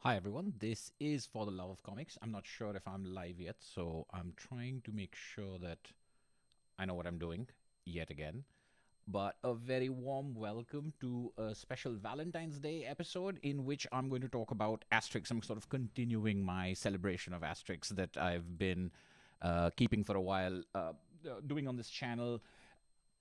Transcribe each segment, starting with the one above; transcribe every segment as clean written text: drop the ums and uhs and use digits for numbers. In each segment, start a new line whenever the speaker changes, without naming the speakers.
Hi everyone, this is For the Love of Comics. I'm not sure if I'm live yet, so I'm trying to make sure that I know what I'm doing yet again. But a very warm welcome to a special Valentine's Day episode in which I'm going to talk about Asterix. I'm sort of continuing my celebration of Asterix that I've been keeping for a while, doing on this channel.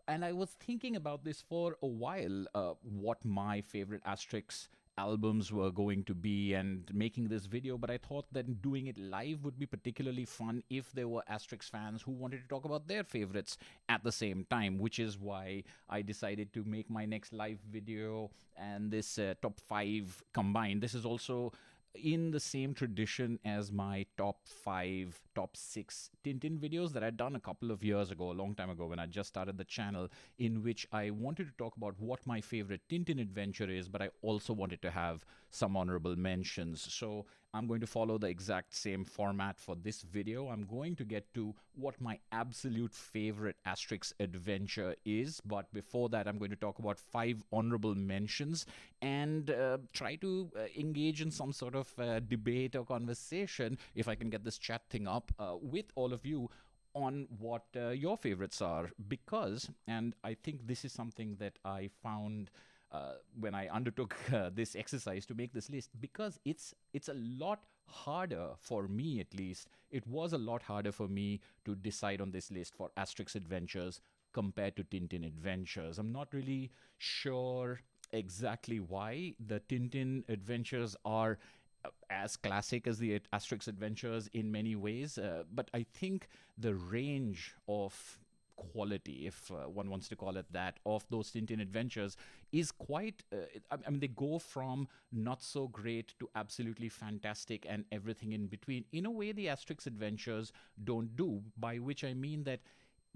And I was thinking about this for a while, what my favorite Asterix albums were going to be and making this video, but I thought that doing it live would be particularly fun if there were Asterix fans who wanted to talk about their favorites at the same time, which is why I decided to make my next live video and this top 5 combined. This is also in the same tradition as my top 5, top 6 Tintin videos that I'd done a couple of years ago, a long time ago, when I just started the channel, in which I wanted to talk about what my favorite Tintin adventure is, but I also wanted to have some honorable mentions. So I'm going to follow the exact same format for this video. I'm going to get to what my absolute favorite Asterix adventure is, but before that, I'm going to talk about 5 honorable mentions and try to engage in some sort of debate or conversation, if I can get this chat thing up, with all of you on what your favorites are. Because, and I think this is something that I found when I undertook this exercise to make this list, because it's a lot harder for me, at least. It was a lot harder for me to decide on this list for Asterix Adventures compared to Tintin Adventures. I'm not really sure exactly why the Tintin Adventures are as classic as the Asterix Adventures in many ways, but I think the range of quality, if one wants to call it that, of those Tintin adventures is quite. I mean, they go from not so great to absolutely fantastic and everything in between. In a way, the Asterix adventures don't do, by which I mean that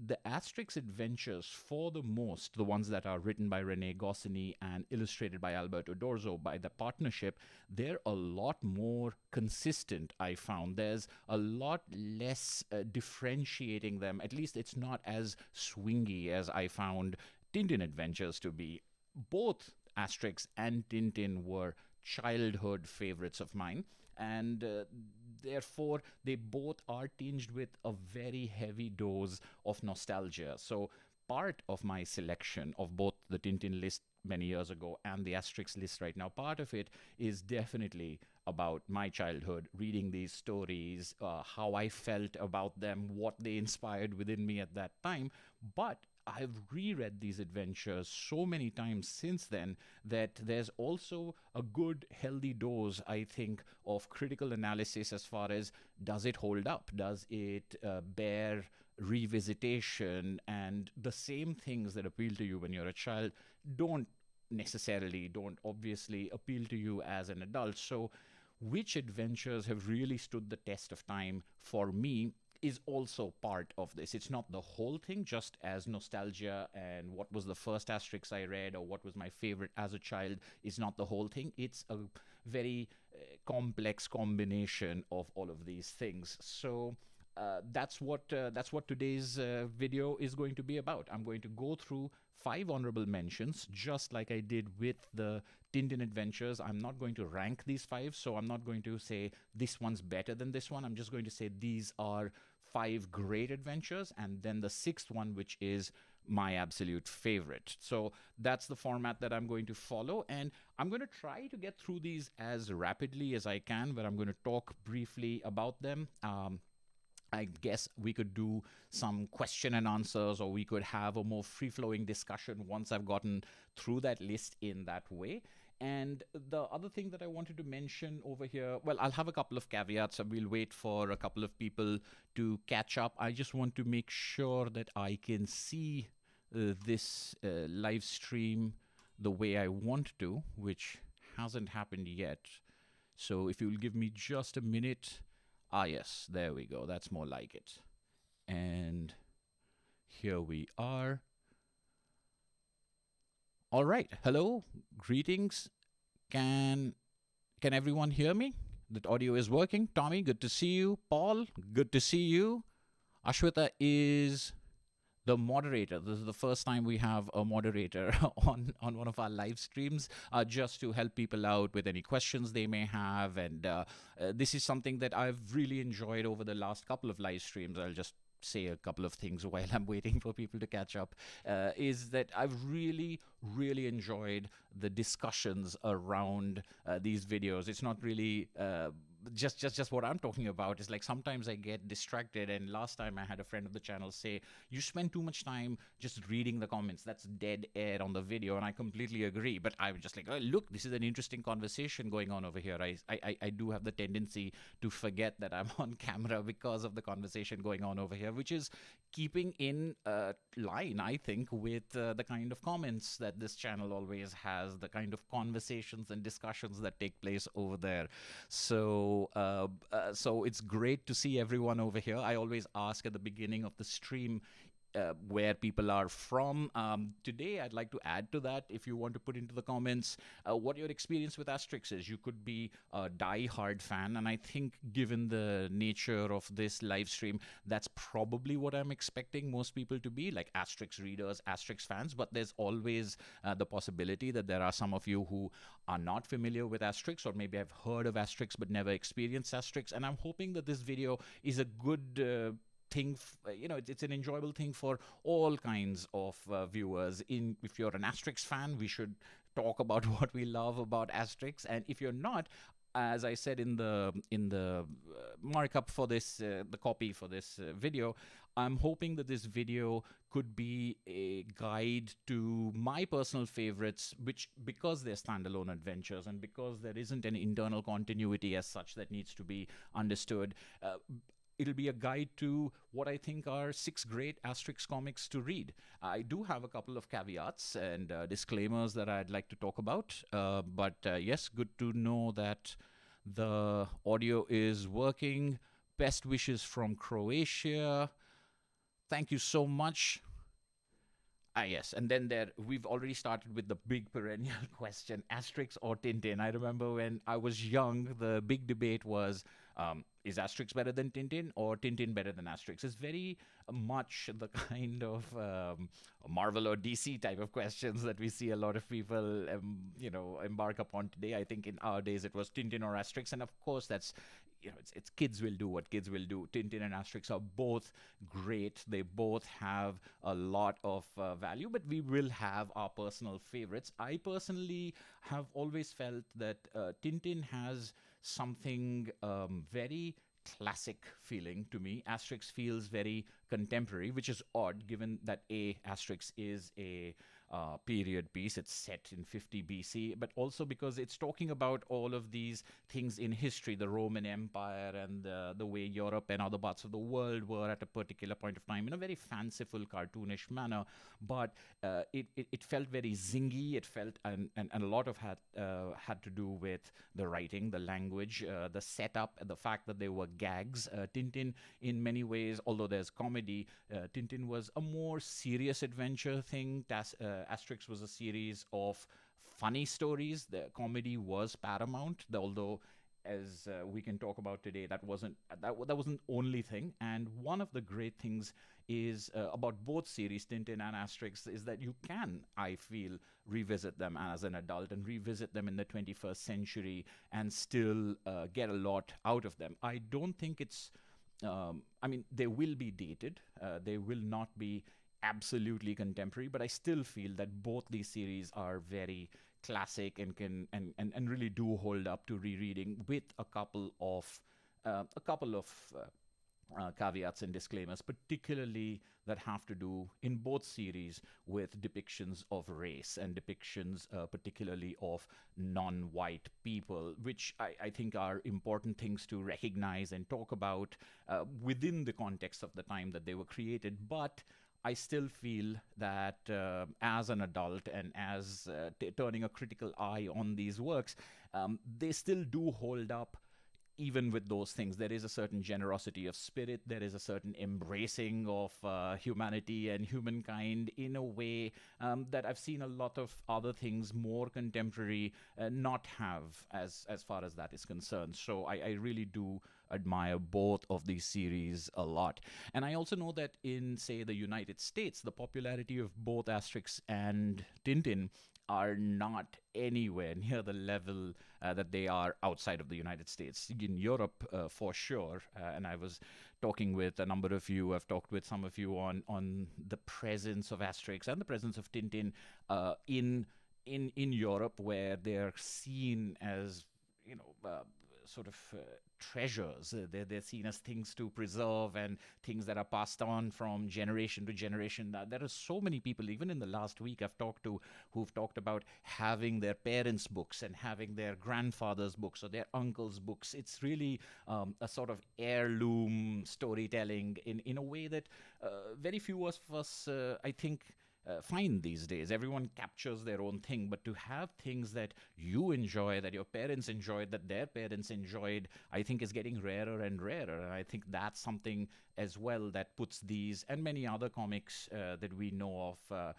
the Asterix adventures, for the most, the ones that are written by Rene Goscinny and illustrated by Alberto Dorzo, by the partnership, they're a lot more consistent, I found. There's a lot less differentiating them. At least it's not as swingy as I found Tintin adventures to be. Both Asterix and Tintin were childhood favorites of mine, and therefore they both are tinged with a very heavy dose of nostalgia. So part of my selection of both the Tintin list many years ago and the Asterix list right now, part of it is definitely about my childhood, reading these stories, how I felt about them, what they inspired within me at that time. But I've reread these adventures so many times since then that there's also a good, healthy dose, I think, of critical analysis as far as, does it hold up? Does it bear revisitation? And the same things that appeal to you when you're a child don't don't obviously appeal to you as an adult. So which adventures have really stood the test of time for me is also part of this. It's not the whole thing, just as nostalgia and what was the first Asterix I read or what was my favorite as a child is not the whole thing. It's a very complex combination of all of these things. So that's what today's video is going to be about. I'm going to go through 5 honorable mentions, just like I did with the Tintin Adventures. I'm not going to rank these 5, so I'm not going to say this one's better than this one. I'm just going to say these are 5 great adventures, and then the 6th one, which is my absolute favorite. So that's the format that I'm going to follow, and I'm going to try to get through these as rapidly as I can, but I'm going to talk briefly about them. I guess we could do some question and answers, or we could have a more free flowing discussion once I've gotten through that list in that way. And the other thing that I wanted to mention over here, well, I'll have a couple of caveats. We'll wait for a couple of people to catch up. I just want to make sure that I can see this live stream the way I want to, which hasn't happened yet. So if you'll give me just a minute. Ah, yes, there we go. That's more like it. And here we are. All right. Hello. Greetings. Can everyone hear me? That audio is working. Tommy, good to see you. Paul, good to see you. Ashwita is the moderator. This is the first time we have a moderator on one of our live streams, just to help people out with any questions they may have. And this is something that I've really enjoyed over the last couple of live streams. I'll just say a couple of things while I'm waiting for people to catch up. Is that I've really enjoyed the discussions around these videos. It's not really just what I'm talking about. Is like sometimes I get distracted, and last time I had a friend of the channel say, you spend too much time just reading the comments. That's dead air on the video, and I completely agree. But I'm just like, oh, look, this is an interesting conversation going on over here. I do have the tendency to forget that I'm on camera because of the conversation going on over here, which is keeping in line, I think, with the kind of comments that this channel always has, the kind of conversations and discussions that take place over there. So it's great to see everyone over here. I always ask at the beginning of the stream where people are from. Today, I'd like to add to that, if you want to put into the comments what your experience with Asterix is. You could be a die-hard fan, and I think given the nature of this live stream, that's probably what I'm expecting most people to be, like Asterix readers, Asterix fans. But there's always the possibility that there are some of you who are not familiar with Asterix, or maybe have heard of Asterix but never experienced Asterix. And I'm hoping that this video is a good thing, it's an enjoyable thing for all kinds of viewers. If you're an Asterix fan, we should talk about what we love about Asterix, and if you're not, as I said in the markup for this, the copy for this video, I'm hoping that this video could be a guide to my personal favorites, which, because they're standalone adventures and because there isn't an internal continuity as such that needs to be understood, it'll be a guide to what I think are 6 great Asterix comics to read. I do have a couple of caveats and disclaimers that I'd like to talk about. But yes, good to know that the audio is working. Best wishes from Croatia. Thank you so much. Yes, and then we've already started with the big perennial question, Asterix or Tintin. I remember when I was young, the big debate was, is Asterix better than Tintin or Tintin better than Asterix? It's very much the kind of Marvel or DC type of questions that we see a lot of people, embark upon today. I think in our days it was Tintin or Asterix, and of course that's, it's kids will do what kids will do. Tintin and Asterix are both great. They both have a lot of value, but we will have our personal favorites. I personally have always felt that Tintin has something very classic feeling to me. Asterix feels very contemporary, which is odd given that Asterix is a period piece. It's set in 50 BC, but also because it's talking about all of these things in history, the Roman Empire and the way Europe and other parts of the world were at a particular point of time in a very fanciful, cartoonish manner. But it felt very zingy. It felt, and a lot of had to do with the writing, the language, the setup, the fact that there were gags. Tintin, in many ways, although there's comedy, Tintin was a more serious adventure thing. Asterix was a series of funny stories. The comedy was paramount, although, as we can talk about today, that wasn't the only thing. And one of the great things is about both series, Tintin and Asterix, is that you can, I feel, revisit them as an adult and revisit them in the 21st century and still get a lot out of them. I don't think it's they will be dated. They will not be absolutely contemporary, but I still feel that both these series are very classic and can and really do hold up to rereading, with a couple of caveats and disclaimers, particularly that have to do in both series with depictions of race and depictions particularly of non-white people, which I think are important things to recognize and talk about within the context of the time that they were created. But I still feel that as an adult and as turning a critical eye on these works, they still do hold up even with those things, there is a certain generosity of spirit. There is a certain embracing of humanity and humankind in a way that I've seen a lot of other things more contemporary not have, as far as that is concerned. So I really do admire both of these series a lot. And I also know that in, say, the United States, the popularity of both Asterix and Tintin are not anywhere near the level that they are outside of the United States. In Europe, for sure, and I was talking with a number of you, I've talked with some of you on the presence of Asterix and the presence of Tintin in Europe, where they're seen as, you know, sort of treasures. They're seen as things to preserve and things that are passed on from generation to generation. There are so many people, even in the last week, I've talked to, who've talked about having their parents' books and having their grandfather's books or their uncle's books. It's really a sort of heirloom storytelling in a way that very few of us, I think, find these days. Everyone captures their own thing, but to have things that you enjoy, that your parents enjoyed, that their parents enjoyed, I think is getting rarer and rarer. And I think that's something as well that puts these and many other comics that we know of,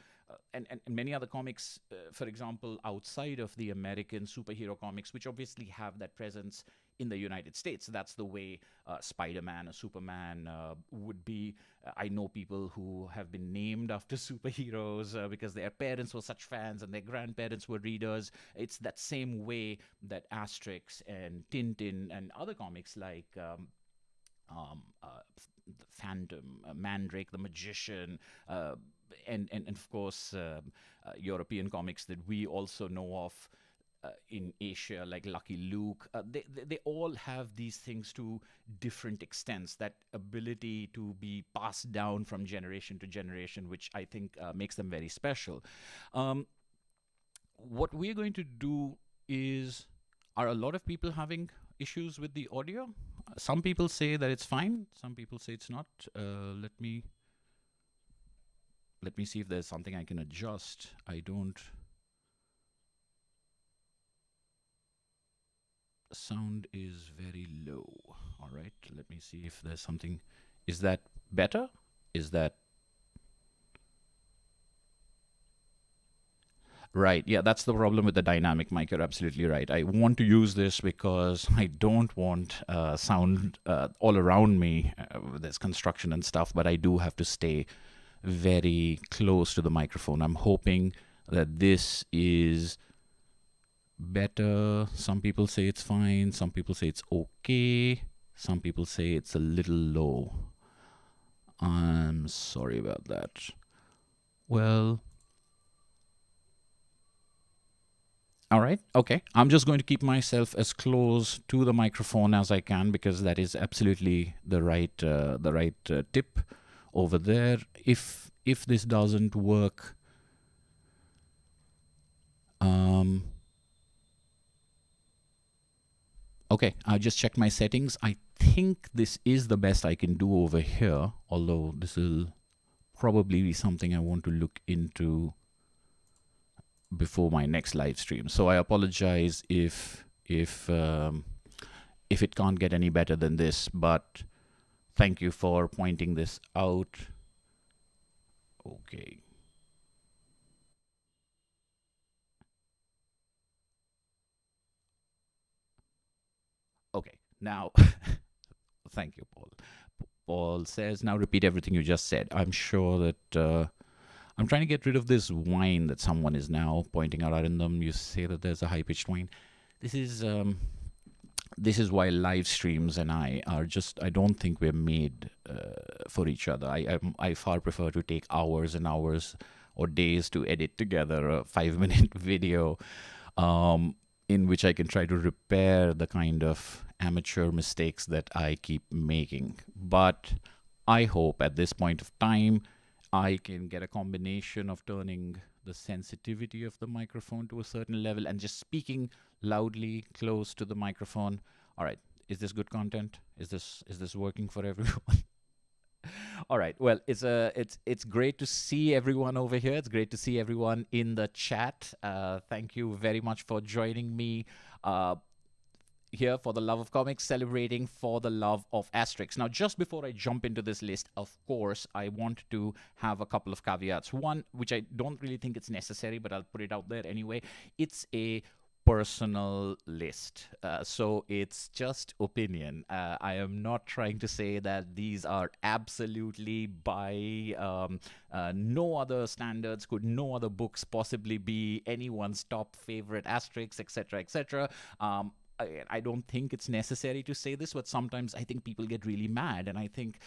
and many other comics, for example, outside of the American superhero comics, which obviously have that presence in the United States. That's the way Spider-Man or Superman would be. I know people who have been named after superheroes because their parents were such fans and their grandparents were readers. It's that same way that Asterix and Tintin and other comics like Phantom, Mandrake the Magician, and of course European comics that we also know of in Asia, like Lucky Luke, they all have these things to different extents, that ability to be passed down from generation to generation, which I think makes them very special. What we're going to do is, are a lot of people having issues with the audio? Some people say that it's fine. Some people say it's not. Let me see if there's something I can adjust. I don't. Sound is very low. All right, let me see if there's something. Is that better? Is that right? Yeah, that's the problem with the dynamic mic. You're absolutely right. I want to use this because I don't want sound all around me. There's construction and stuff, but I do have to stay very close to the microphone. I'm hoping that this is better. Some people say it's fine. Some people say it's okay. Some people say it's a little low. I'm sorry about that. Well, all right. Okay. I'm just going to keep myself as close to the microphone as I can, because that is absolutely the right tip over there. If this doesn't work, okay, I just checked my settings. I think this is the best I can do over here, although this will probably be something I want to look into before my next live stream. So I apologize if it can't get any better than this, but thank you for pointing this out. Okay. Okay, now, thank you, Paul. Paul says, now repeat everything you just said. I'm sure that I'm trying to get rid of this whine that someone is now pointing out. Arindam, you say that there's a high-pitched whine. This is why live streams and I are just, I don't think we're made for each other. I far prefer to take hours and hours or days to edit together a 5-minute video in which I can try to repair the kind of amateur mistakes that I keep making. But I hope at this point of time, I can get a combination of turning the sensitivity of the microphone to a certain level and just speaking loudly close to the microphone. All right, is this good content? Is this working for everyone? All right. Well, it's great to see everyone over here. It's great to see everyone in the chat. Thank you very much for joining me. here for the love of comics, celebrating for the love of Asterix. Now, just before I jump into this list, of course, I want to have a couple of caveats. One, which I don't really think it's necessary, but I'll put it out there anyway. It's a personal list. So it's just opinion. I am not trying to say that these are absolutely by no other standards could no other books possibly be anyone's top favorite Asterix, etc., etc. I don't think it's necessary to say this, but sometimes I think people get really mad. And I think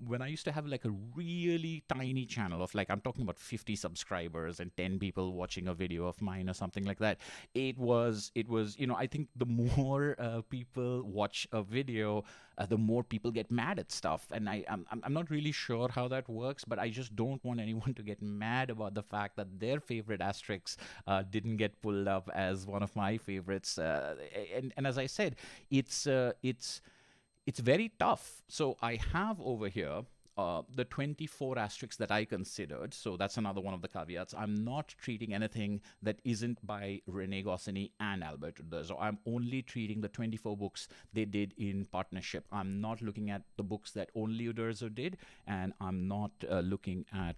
when I used to have like a really tiny channel of like, I'm talking about 50 subscribers and 10 people watching a video of mine or something like that, it was, I think the more people watch a video, the more people get mad at stuff. And I'm not really sure how that works, but I just don't want anyone to get mad about the fact that their favorite Asterix didn't get pulled up as one of my favorites. And as I said, it's very tough. So I have over here the 24 Asterix that I considered. So that's another one of the caveats. I'm not treating anything that isn't by René Goscinny and Albert Uderzo. I'm only treating the 24 books they did in partnership. I'm not looking at the books that only Uderzo did, and I'm not looking at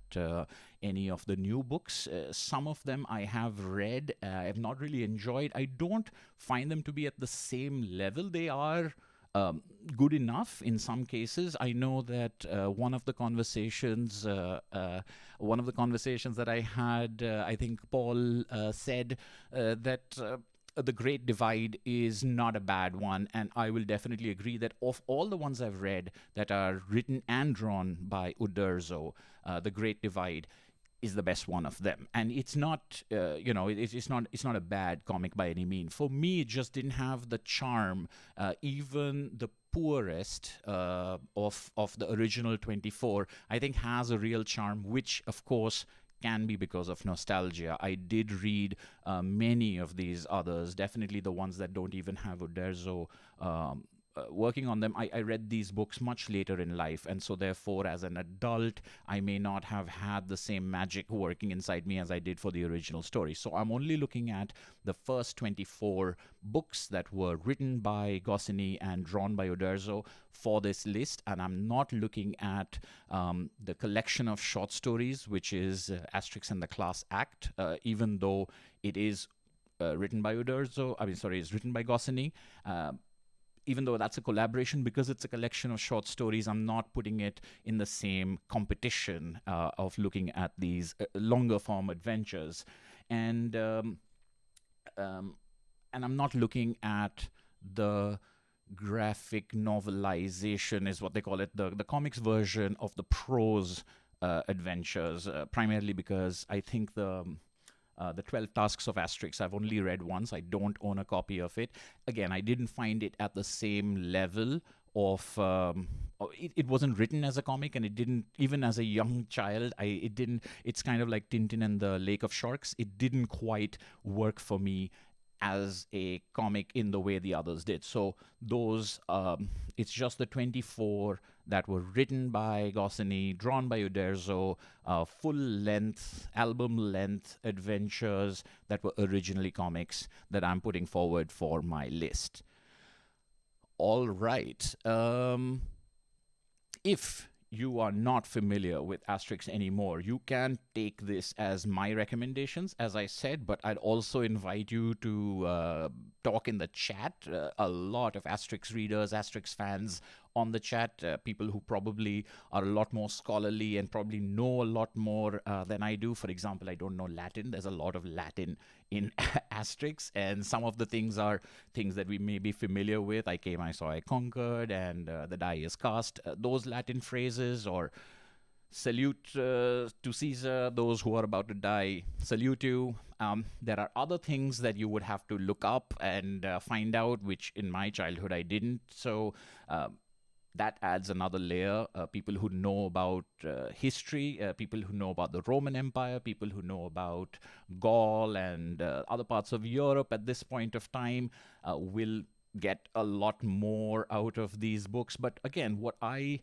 any of the new books. Some of them I have read, I have not really enjoyed. I don't find them to be at the same level. They are good enough in some cases. I know that one of the conversations that I had, I think Paul said that The Great Divide is not a bad one, and I will definitely agree that of all the ones I've read that are written and drawn by Uderzo, The Great Divide is the best one of them. And it's not, it's not a bad comic by any means. For me, it just didn't have the charm. Even the poorest of the original 24, I think has a real charm, which, of course, can be because of nostalgia. I did read many of these others, definitely the ones that don't even have Uderzo working on them. I read these books much later in life, and so therefore as an adult I may not have had the same magic working inside me as I did for the original story. So I'm only looking at the first 24 books that were written by Goscinny and drawn by Uderzo for this list, and I'm not looking at the collection of short stories, which is Asterix and the Class Act, even though it is written by Uderzo. It's written by Goscinny. Even though that's a collaboration, because it's a collection of short stories, I'm not putting it in the same competition of looking at these longer form adventures. And I'm not looking at the graphic novelization, is what they call it, the comics version of the prose adventures, primarily because I think the 12 Tasks of Asterix I've only read once. I don't own a copy of it. Again, I didn't find it at the same level of it wasn't written as a comic, and it didn't, even as a young child, it's kind of like Tintin and the Lake of Sharks. It didn't quite work for me as a comic in the way the others did. So those, it's just the 24 that were written by Goscinny, drawn by Uderzo, full-length, album-length adventures that were originally comics that I'm putting forward for my list. All right. If you are not familiar with Asterix anymore, you can take this as my recommendations, as I said, but I'd also invite you to talk in the chat. A lot of Asterix readers, Asterix fans on the chat, people who probably are a lot more scholarly and probably know a lot more than I do. For example, I don't know Latin. There's a lot of Latin in Asterix, and some of the things are things that we may be familiar with. I came, I saw, I conquered, and the die is cast. Those Latin phrases, or salute to Caesar, those who are about to die, salute you. There are other things that you would have to look up and find out, which in my childhood I didn't. So that adds another layer. People who know about history, people who know about the Roman Empire, people who know about Gaul and other parts of Europe at this point of time will get a lot more out of these books. But again, what I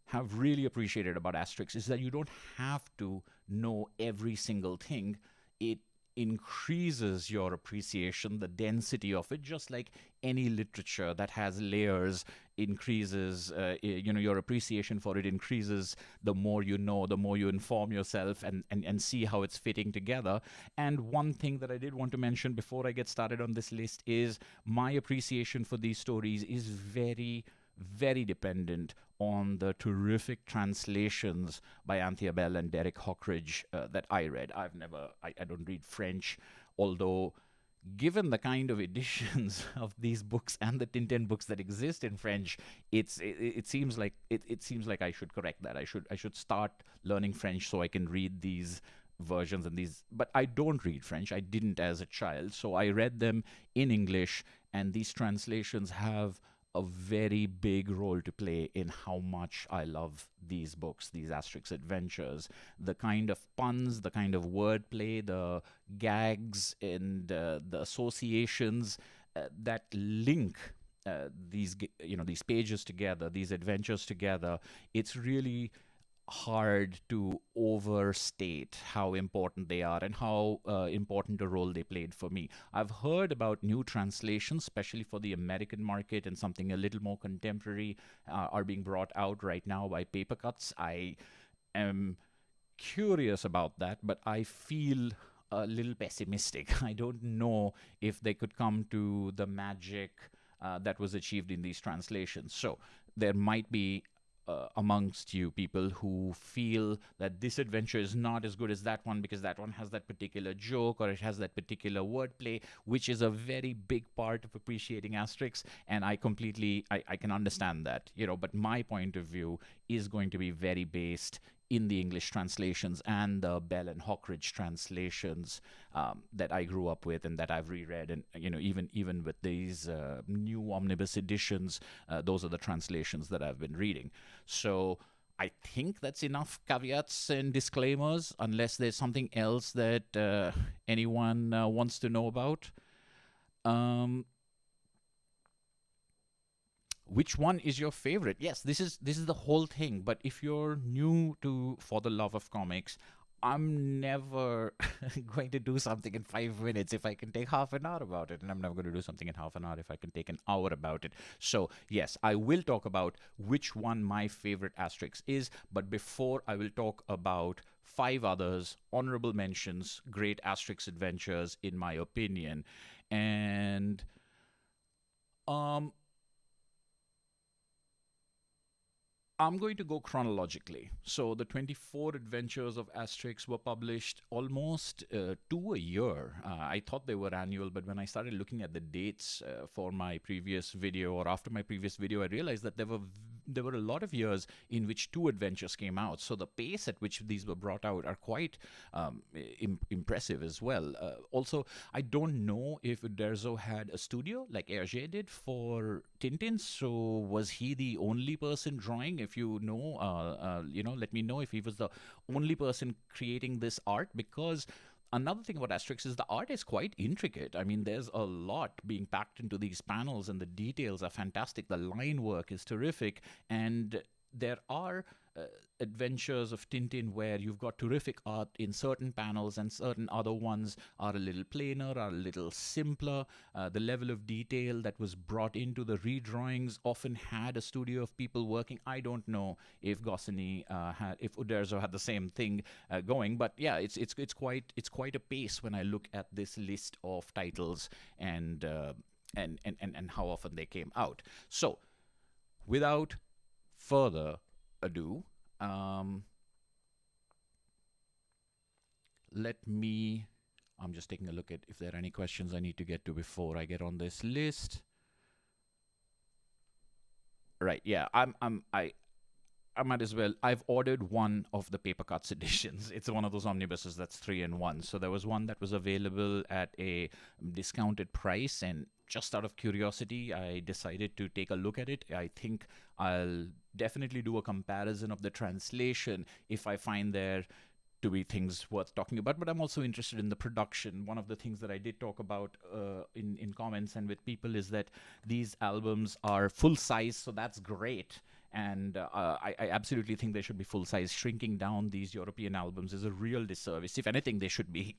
have really appreciated about Asterix is that you don't have to know every single thing. increases your appreciation, the density of it, just like any literature that has layers increases, your appreciation for it increases the more you know, the more you inform yourself and see how it's fitting together. And one thing that I did want to mention before I get started on this list is my appreciation for these stories is very, very dependent on the terrific translations by Anthea Bell and Derek Hockridge that I read. I don't read French, although given the kind of editions of these books and the Tintin books that exist in French, it seems like I should correct that. I should start learning French so I can read these versions and these. But I don't read French. I didn't as a child, so I read them in English, and these translations have a very big role to play in how much I love these books, these Asterix adventures. The kind of puns, the kind of wordplay, the gags, and the associations that link these pages together, these adventures together. It's really hard to overstate how important they are and how important a role they played for me. I've heard about new translations, especially for the American market, and something a little more contemporary are being brought out right now by paper cuts. I am curious about that, but I feel a little pessimistic. I don't know if they could come to the magic that was achieved in these translations. So there might be amongst you people who feel that this adventure is not as good as that one because that one has that particular joke or it has that particular wordplay, which is a very big part of appreciating Asterix. And I can understand that, but my point of view is going to be very based in the English translations and the Bell and Hockridge translations that I grew up with and that I've reread. And, even with these new omnibus editions, those are the translations that I've been reading. So I think that's enough caveats and disclaimers, unless there's something else that anyone wants to know about. Which one is your favorite? Yes, this is the whole thing. But if you're new to For the Love of Comics, I'm never going to do something in 5 minutes if I can take half an hour about it. And I'm never going to do something in half an hour if I can take an hour about it. So, yes, I will talk about which one my favorite Asterix is. But before I will talk about 5 others, honorable mentions, great Asterix adventures, in my opinion. And I'm going to go chronologically. So the 24 adventures of Asterix were published almost 2 a year. I thought they were annual, but when I started looking at the dates for my previous video or after my previous video, I realized that there were a lot of years in which 2 adventures came out. So the pace at which these were brought out are quite impressive as well. Also, I don't know if Uderzo had a studio like Hergé did for Tintin. So was he the only person drawing? If you know, let me know if he was the only person creating this art, because another thing about Asterix is the art is quite intricate. I mean, there's a lot being packed into these panels and the details are fantastic. The line work is terrific. And there are adventures of Tintin where you've got terrific art in certain panels and certain other ones are a little plainer, are a little simpler. The level of detail that was brought into the redrawings often had a studio of people working. I don't know if Goscinny if Uderzo had the same thing going, but yeah, it's quite a pace when I look at this list of titles and how often they came out. So, without further ado, I'm just taking a look at if there are any questions I need to get to before I get on this list. Right, yeah, I might as well. I've ordered one of the paper cuts editions. It's one of those omnibuses that's 3 in 1. So there was one that was available at a discounted price, and just out of curiosity, I decided to take a look at it. I think I'll definitely do a comparison of the translation if I find there to be things worth talking about, but I'm also interested in the production. One of the things that I did talk about in comments and with people is that these albums are full size, so that's great. And I absolutely think they should be full size. Shrinking down these European albums is a real disservice. If anything, they should be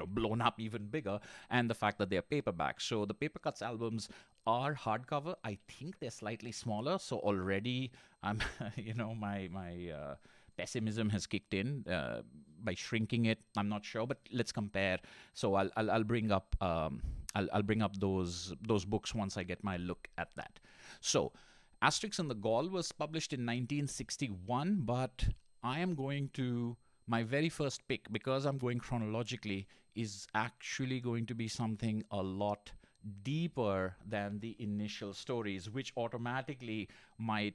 blown up even bigger, and the fact that they're paperback. So the paper cuts albums are hardcover. I think they're slightly smaller, so already I'm my pessimism has kicked in by shrinking it. I'm not sure, but let's compare. So I'll bring up I'll bring up those books once I get my look at that. So Asterix and the Gaul was published in 1961, but I am going to my very first pick, because I'm going chronologically, is actually going to be something a lot deeper than the initial stories, which automatically might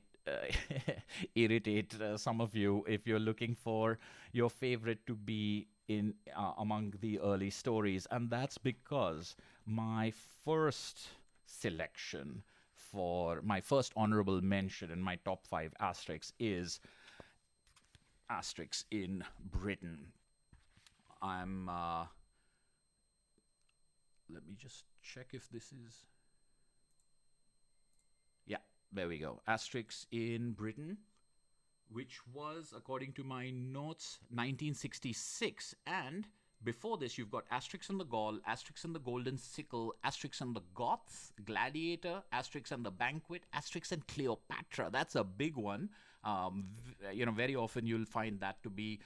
irritate some of you if you're looking for your favorite to be in among the early stories. And that's because my first selection for my first honorable mention in my top 5 Asterix is Asterix in Britain. I'm let me just check if this is, yeah, there we go. Asterix in Britain, which was, according to my notes, 1966. And before this, you've got Asterix and the Gaul, Asterix and the Golden Sickle, Asterix and the Goths, Gladiator, Asterix and the Banquet, Asterix and Cleopatra. That's a big one. Very often you'll find that to be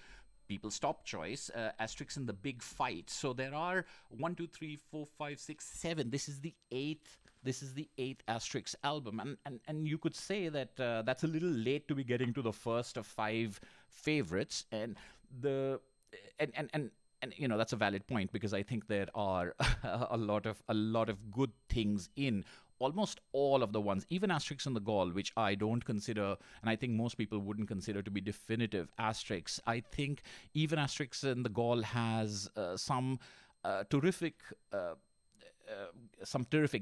people's top choice. Asterix and the Big Fight. So there are 1, 2, 3, 4, 5, 6, 7. This is the eighth. This is the eighth Asterix album, and you could say that that's a little late to be getting to the first of 5 favorites, and that's a valid point, because I think there are a lot of good things in almost all of the ones, even Asterix and the Gaul, which I don't consider, and I think most people wouldn't consider to be definitive Asterix. I think even Asterix and the Gaul has some terrific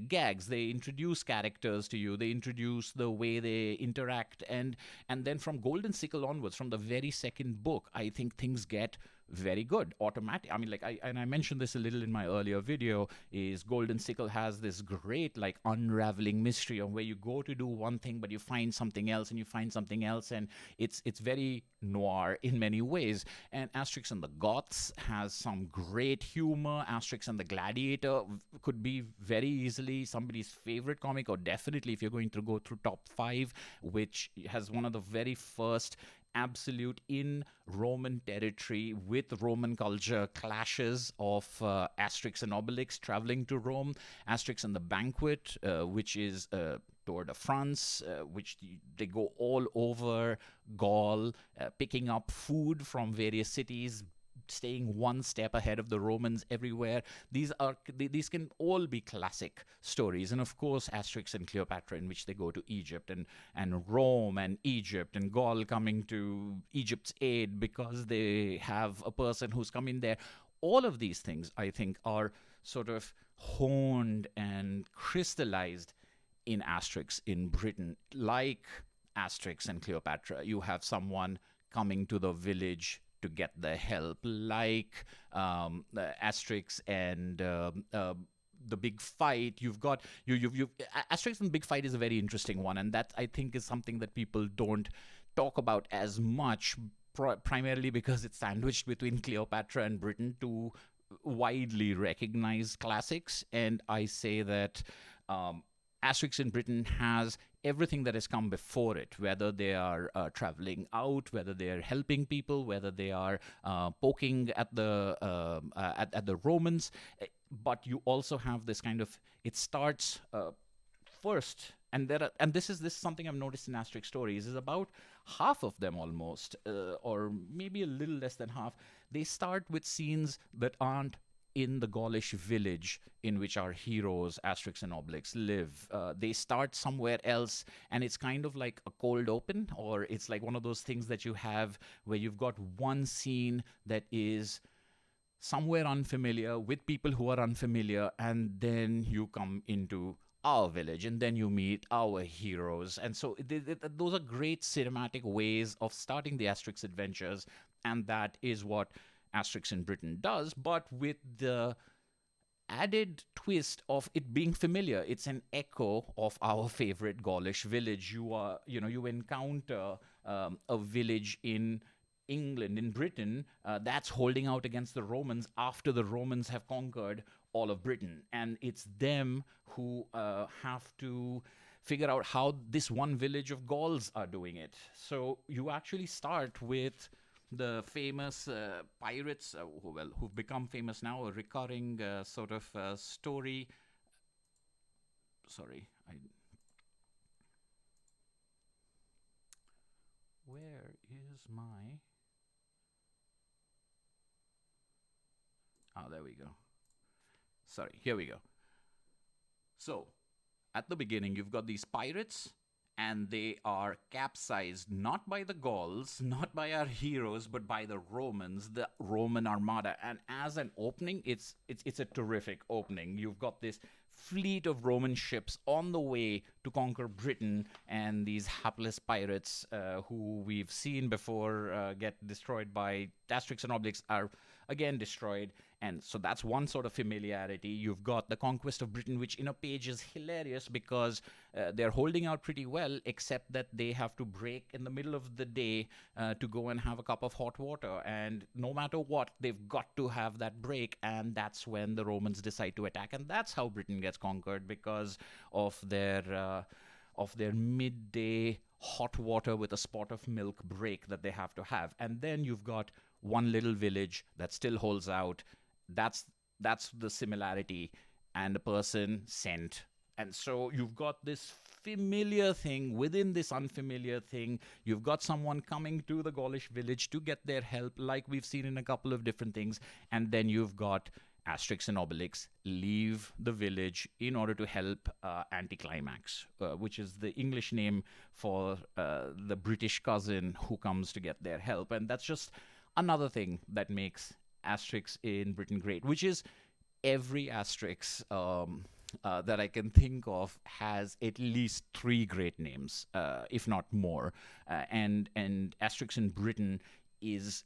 gags. They introduce characters to you. They introduce the way they interact, and then from Golden Sickle onwards, from the very second book, I think things get very good. Automatic. I mean, I mentioned this a little in my earlier video, is Golden Sickle has this great unraveling mystery of where you go to do one thing, but you find something else, and you find something else, and it's very noir in many ways. And Asterix and the Goths has some great humor. Asterix and the Gladiator could be very easily somebody's favorite comic, or definitely if you're going to go through top 5, which has one of the very first absolute in Roman territory with Roman culture clashes of Asterix and Obelix traveling to Rome. Asterix and the Banquet, which is Tour de France, which they go all over Gaul, picking up food from various cities, staying one step ahead of the Romans everywhere. These can all be classic stories. And of course, Asterix and Cleopatra, in which they go to Egypt, and Rome and Egypt, and Gaul coming to Egypt's aid because they have a person who's come in there. All of these things, I think, are sort of honed and crystallized in Asterix in Britain. Like Asterix and Cleopatra, you have someone coming to the village to get the help, like Asterix and the Big Fight. You've got Asterix and the Big Fight is a very interesting one, and that I think is something that people don't talk about as much, primarily because it's sandwiched between Cleopatra and Britain, two widely recognized classics. And I say that Asterix in Britain has everything that has come before it, whether they are traveling out, whether they are helping people, whether they are poking at the Romans. But you also have this kind of, it starts first, and this is something I've noticed in Asterix stories, is about half of them almost, or maybe a little less than half. They start with scenes that aren't in the Gaulish village in which our heroes, Asterix and Obelix, live. They start somewhere else, and it's kind of like a cold open, or it's like one of those things that you have where you've got one scene that is somewhere unfamiliar with people who are unfamiliar, and then you come into our village, and then you meet our heroes. And so those are great cinematic ways of starting the Asterix adventures, and that is what Asterix in Britain does, but with the added twist of it being familiar. It's an echo of our favorite Gaulish village. You encounter a village in England, in Britain, that's holding out against the Romans after the Romans have conquered all of Britain. And it's them who have to figure out how this one village of Gauls are doing it. So you actually start with the famous pirates, who've become famous now, a recurring sort of story. Sorry, where is my? Oh, there we go. Sorry, here we go. So, at the beginning, you've got these pirates, and they are capsized not by the Gauls, not by our heroes, but by the Romans, the Roman Armada. And as an opening, it's a terrific opening. You've got this fleet of Roman ships on the way to conquer Britain, and these hapless pirates who we've seen before get destroyed by Asterix and Obelix are again destroyed. And so that's one sort of familiarity. You've got the conquest of Britain, which in a page is hilarious because they're holding out pretty well, except that they have to break in the middle of the day to go and have a cup of hot water. And no matter what, they've got to have that break. And that's when the Romans decide to attack. And that's how Britain gets conquered, because of their midday hot water with a spot of milk break that they have to have. And then you've got one little village that still holds out. That's the similarity, and the person sent. And so you've got this familiar thing within this unfamiliar thing. You've got someone coming to the Gaulish village to get their help, like we've seen in a couple of different things. And then you've got Asterix and Obelix leave the village in order to help Anticlimax, which is the English name for the British cousin who comes to get their help. And that's just another thing that makes Asterix in Britain great, which is every Asterix that I can think of has at least 3 great names, if not more. And Asterix in Britain is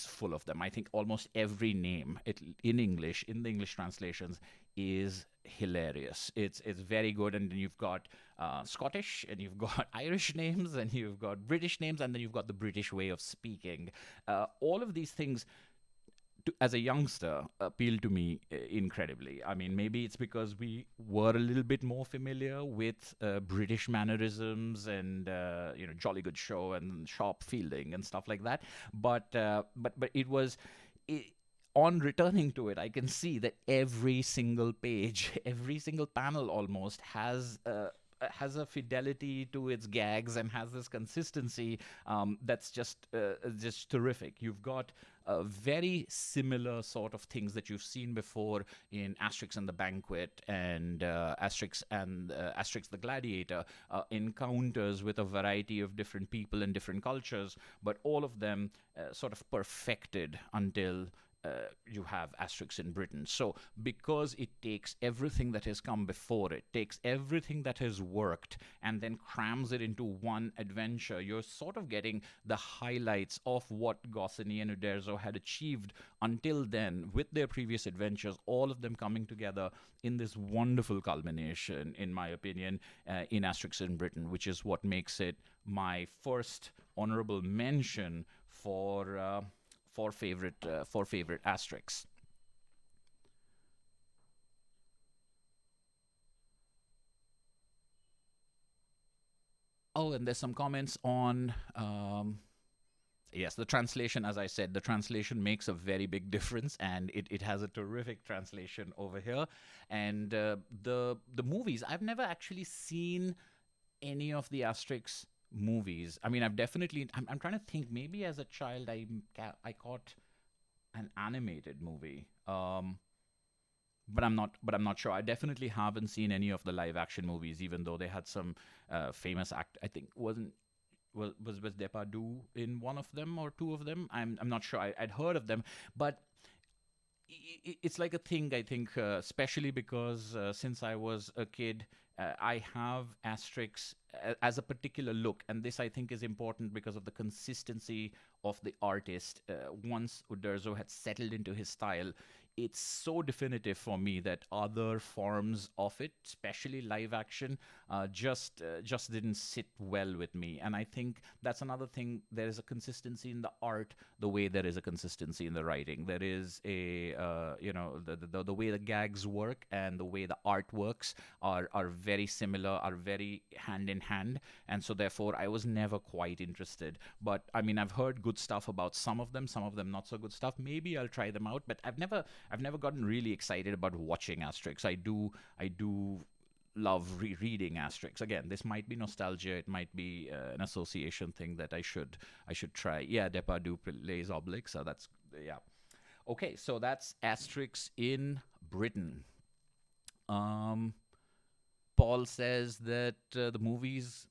full of them. I think almost every name in English, in the English translations, is hilarious. It's very good. And then you've got Scottish, and you've got Irish names, and you've got British names, and then you've got the British way of speaking. All of these things, as a youngster, appealed to me incredibly. I mean, maybe it's because we were a little bit more familiar with British mannerisms and Jolly Good Show and sharp fielding and stuff like that. But it was. On returning to it, I can see that every single page, every single panel almost has a fidelity to its gags and has this consistency that's just terrific. You've got very similar sort of things that you've seen before in Asterix and the Banquet and Asterix the Gladiator, encounters with a variety of different people and different cultures, but all of them sort of perfected until you have Asterix in Britain. So because it takes everything that has come before it, takes everything that has worked, and then crams it into one adventure, you're sort of getting the highlights of what Goscinny and Uderzo had achieved until then with their previous adventures, all of them coming together in this wonderful culmination, in my opinion, in Asterix in Britain, which is what makes it my first honourable mention for favorite Asterix. Oh, and there's some comments on yes, the translation. As I said, the translation makes a very big difference, and it has a terrific translation over here. And the movies, I've never actually seen any of the Asterix movies. I mean, I'm trying to think. Maybe as a child, I caught an animated movie. But I'm not sure. I definitely haven't seen any of the live action movies, even though they had some famous act. I think was Depardieu in one of them or two of them. I'm not sure. I'd heard of them, but it's like a thing, I think, especially because since I was a kid, I have Asterix as a particular look. And this, I think, is important because of the consistency of the artist. Once Uderzo had settled into his style, it's so definitive for me that other forms of it, especially live action, just didn't sit well with me. And I think that's another thing. There is a consistency in the art, the way there is a consistency in the writing. There is a the way the gags work and the way the art works are very similar, are very hand in hand, and so therefore I was never quite interested. But I mean, I've heard good stuff about some of them not so good stuff. Maybe I'll try them out, but I've never gotten really excited about watching Asterix. I do love rereading Asterix. Again, this might be nostalgia. It might be an association thing that I should try. Yeah, Depardieu plays Obelix, so that's yeah. Okay, so that's Asterix in Britain. Um, Paul says that the movies,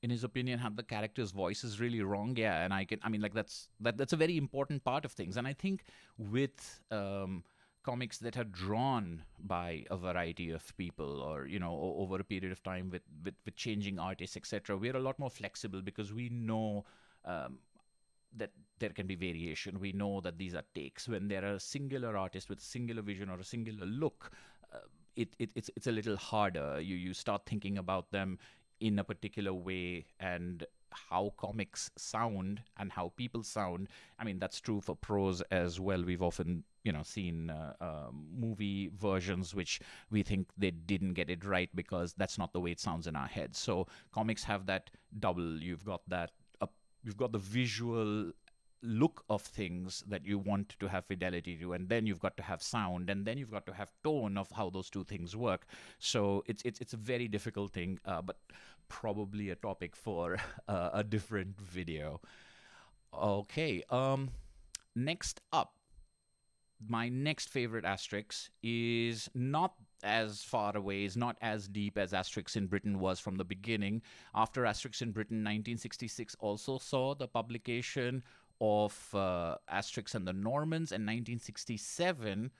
in his opinion, have the characters' voices really wrong. Yeah, and I mean, like that's a very important part of things. And I think with comics that are drawn by a variety of people, or over a period of time with changing artists, etc., we're a lot more flexible because we know. That there can be variation. We know that these are takes. When there are a singular artist with a singular vision or a singular look, it's a little harder. You start thinking about them in a particular way, and how comics sound and how people sound. I mean, that's true for prose as well. We've often seen movie versions which we think they didn't get it right because that's not the way it sounds in our heads. So comics have that double. You've got the visual look of things that you want to have fidelity to, and then you've got to have sound, and then you've got to have tone of how those two things work. So it's a very difficult thing, but probably a topic for a different video. Okay, next up, my next favorite Asterix is not as far away, is not as deep as Asterix in Britain was from the beginning. After Asterix in Britain, 1966 also saw the publication of Asterix and the Normans, and 1967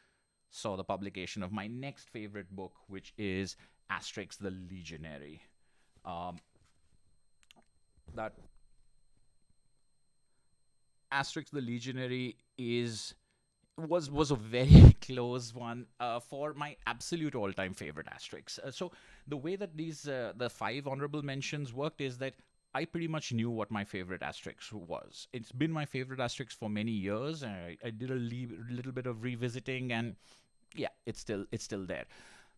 saw the publication of my next favorite book, which is Asterix the Legionary. That Asterix the Legionary was a very close one for my absolute all-time favorite Asterix. So the way that these the 5 honorable mentions worked is that I pretty much knew what my favorite Asterix was. It's been my favorite Asterix for many years. I did a little bit of revisiting, and yeah, it's still there.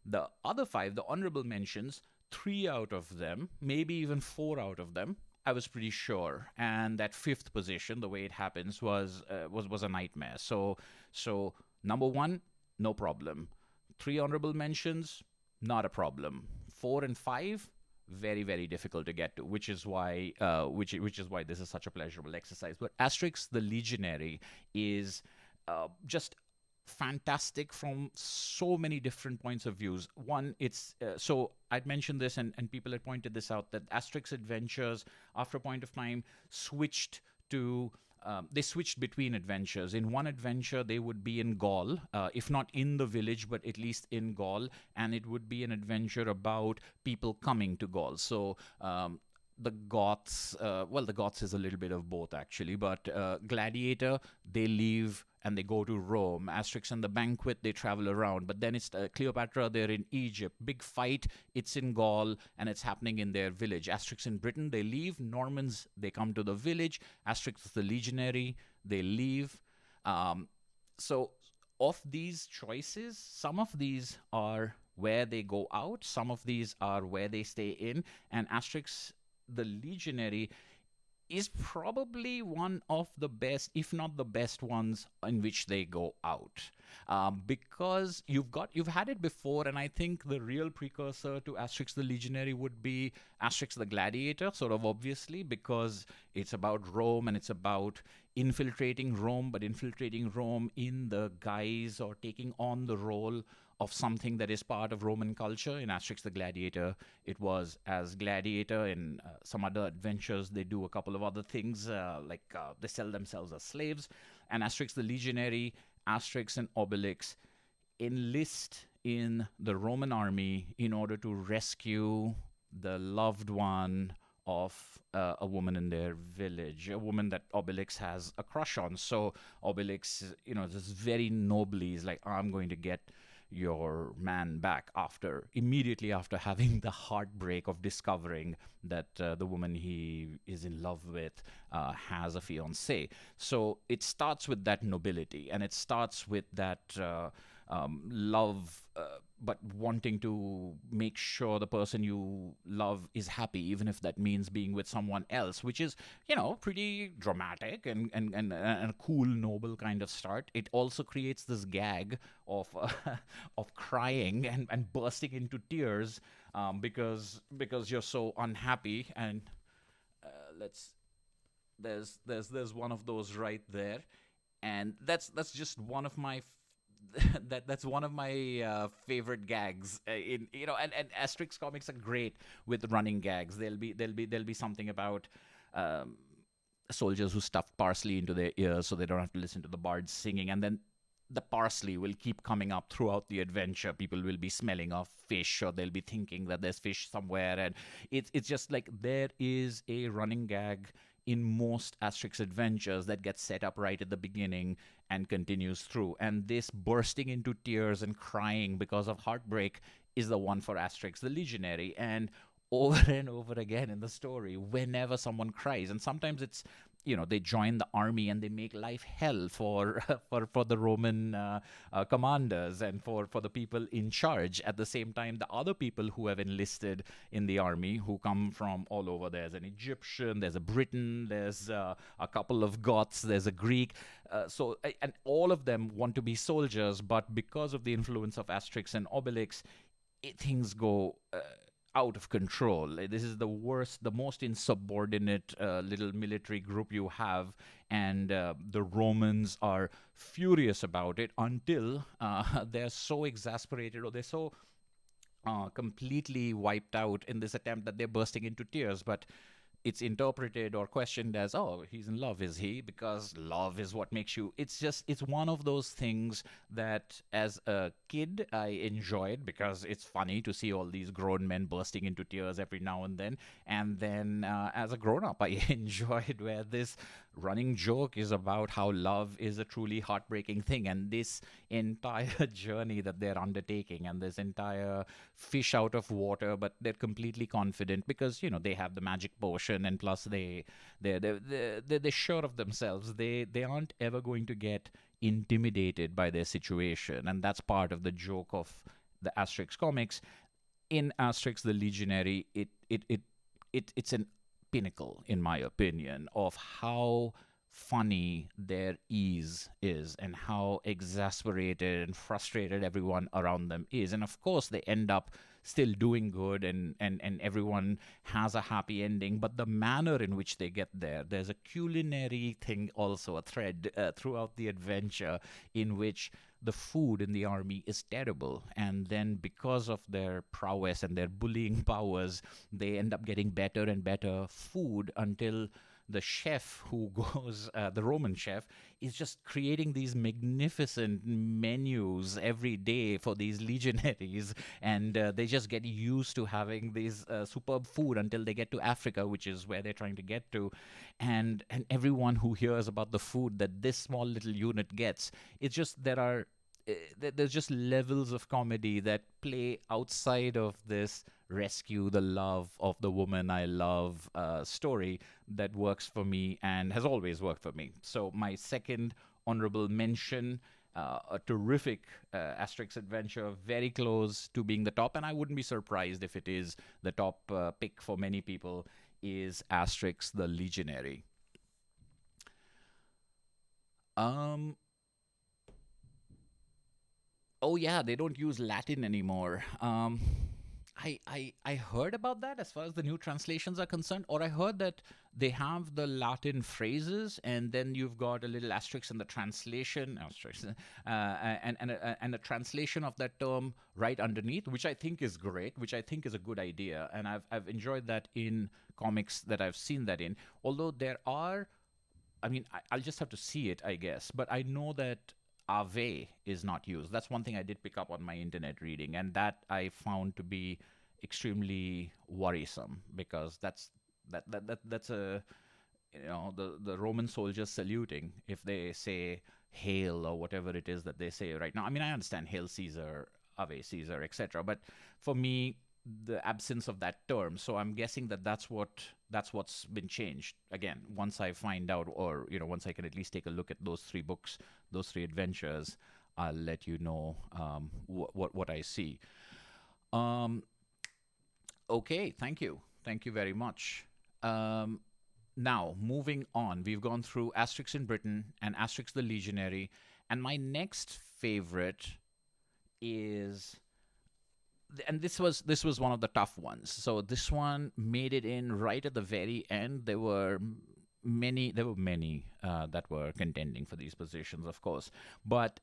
The other 5, the honorable mentions, 3 out of them, maybe even 4 out of them, I was pretty sure. And that 5th position, the way it happens, was a nightmare. So number 1, no problem. 3 honorable mentions, not a problem. 4 and 5, very, very difficult to get to, which is why this is such a pleasurable exercise. But Asterix the Legionary is just fantastic from so many different points of views. One, it's so I'd mentioned this, and people had pointed this out, that Asterix adventures after a point of time switched to they switched between adventures. In one adventure, they would be in Gaul, if not in the village, but at least in Gaul, and it would be an adventure about people coming to Gaul. So the Goths, the Goths is a little bit of both actually, but Gladiator, they leave and they go to Rome. Asterix and the Banquet, they travel around. But then it's Cleopatra, they're in Egypt. Big fight, it's in Gaul, and it's happening in their village. Asterix in Britain, they leave. Normans, they come to the village. Asterix the Legionary, they leave. So of these choices, some of these are where they go out. Some of these are where they stay in. And Asterix the Legionary is probably one of the best, if not the best ones in which they go out. Because you've had it before, and I think the real precursor to Asterix the Legionary would be Asterix the Gladiator, sort of obviously, because it's about Rome and it's about infiltrating Rome, but infiltrating Rome in the guise or taking on the role of something that is part of Roman culture. In Asterix the Gladiator, it was as Gladiator. In some other adventures, they do a couple of other things, like they sell themselves as slaves. And Asterix the Legionary, Asterix and Obelix enlist in the Roman army in order to rescue the loved one of a woman in their village, a woman that Obelix has a crush on. So Obelix, just very nobly is like, I'm going to get your man back immediately after having the heartbreak of discovering that the woman he is in love with has a fiance. So it starts with that nobility, and it starts with that love, but wanting to make sure the person you love is happy, even if that means being with someone else, which is, pretty dramatic and a cool, noble kind of start. It also creates this gag of of crying and bursting into tears because you're so unhappy. And let's there's one of those right there, and that's just one of my that's one of my favorite gags in and Asterix comics are great with running gags. There'll be something about soldiers who stuffed parsley into their ears so they don't have to listen to the bards singing, and then the parsley will keep coming up throughout the adventure. People will be smelling of fish, or they'll be thinking that there's fish somewhere, and it's just like there is a running gag in most Asterix adventures that gets set up right at the beginning and continues through. And this bursting into tears and crying because of heartbreak is the one for Asterix the Legionary. And over and over again in the story, whenever someone cries, and sometimes it's they join the army and they make life hell for for the Roman commanders and for the people in charge. At the same time, the other people who have enlisted in the army, who come from all over, there's an Egyptian, there's a Briton, there's a couple of Goths, there's a Greek, and all of them want to be soldiers, but because of the influence of Asterix and Obelix, things go out of control. This is the worst, the most insubordinate little military group you have, and the Romans are furious about it until they're so exasperated, or they're so completely wiped out in this attempt that they're bursting into tears. But it's interpreted or questioned as, oh, he's in love, is he? Because love is what makes you. It's one of those things that as a kid I enjoyed, because it's funny to see all these grown men bursting into tears every now and then. And then as a grown up, I enjoyed where this running joke is about how love is a truly heartbreaking thing. And this entire journey that they're undertaking, and this entire fish out of water, but they're completely confident because they have the magic potion, and plus they're sure of themselves. They aren't ever going to get intimidated by their situation, and that's part of the joke of the Asterix comics. In Asterix the Legionary, it's an pinnacle, in my opinion, of how funny their ease is and how exasperated and frustrated everyone around them is. And of course, they end up still doing good, and everyone has a happy ending. But the manner in which they get there, there's a culinary thing also, a thread throughout the adventure, in which the food in the army is terrible. And then because of their prowess and their bullying powers, they end up getting better and better food until the chef who goes, the Roman chef, is just creating these magnificent menus every day for these legionaries. And they just get used to having these superb food until they get to Africa, which is where they're trying to get to. And everyone who hears about the food that this small little unit gets, it's just there's just levels of comedy that play outside of this rescue the love of the woman I love story that works for me and has always worked for me. So my second honorable mention, a terrific Asterix adventure, very close to being the top, and I wouldn't be surprised if it is the top pick for many people, is Asterix the Legionary. Oh yeah, they don't use Latin anymore. I heard about that as far as the new translations are concerned, or I heard that they have the Latin phrases, and then you've got a little asterisk in the translation, and a translation of that term right underneath, which I think is great, which I think is a good idea, and I've enjoyed that in comics that I've seen that in. Although there are, I mean, I'll just have to see it, I guess, but I know that Ave is not used. That's one thing I did pick up on my internet reading, and that I found to be extremely worrisome, because that's That's a, the Roman soldiers saluting if they say hail or whatever it is that they say right now. I mean, I understand hail Caesar, ave Caesar, etc. But for me, the absence of that term. So I'm guessing that that's what's been changed. Again, once I find out, or once I can at least take a look at those three books, those three adventures, I'll let you know what I see. Um, okay, thank you very much. Um, Now, moving on, we've gone through Asterix in Britain and Asterix the Legionary, and my next favorite is, and this was one of the tough ones. So this one made it in right at the very end. There were many that were contending for these positions, of course, but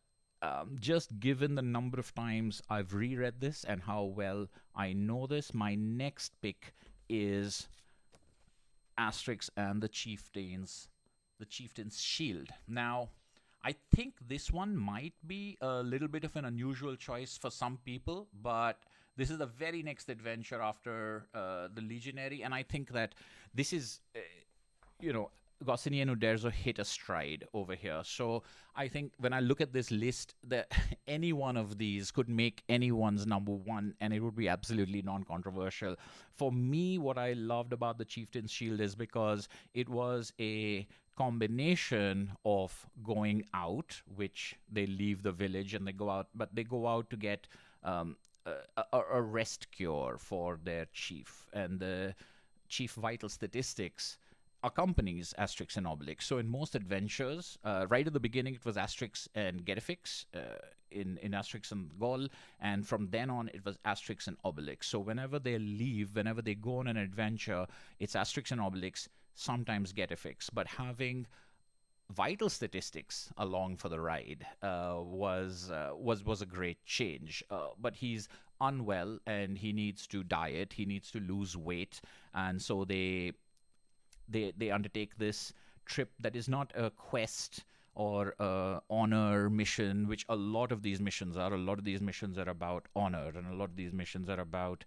just given the number of times I've reread this and how well I know this, my next pick is Asterix and the Chieftains Shield. Now, I think this one might be a little bit of an unusual choice for some people, but this is the very next adventure after the Legionary, and I think that this is, you know, Goscinny and Uderzo hit a stride over here. So I think when I look at this list, that any one of these could make anyone's number one, and it would be absolutely non-controversial. For me, what I loved about the Chieftain's Shield is because it was a combination of going out, which they leave the village and they go out, but they go out to get a rest cure for their chief, and the chief vital statistics accompanies Asterix and Obelix. So in most adventures, right at the beginning, it was Asterix and Getafix in Asterix and Gaul, and from then on, it was Asterix and Obelix. So whenever they leave, whenever they go on an adventure, it's Asterix and Obelix, sometimes Getafix. But having vital statistics along for the ride was a great change. But he's unwell and he needs to diet, he needs to lose weight, and so they undertake this trip that is not a quest or a honor mission, which a lot of these missions are. A lot of these missions are about honor, and a lot of these missions are about.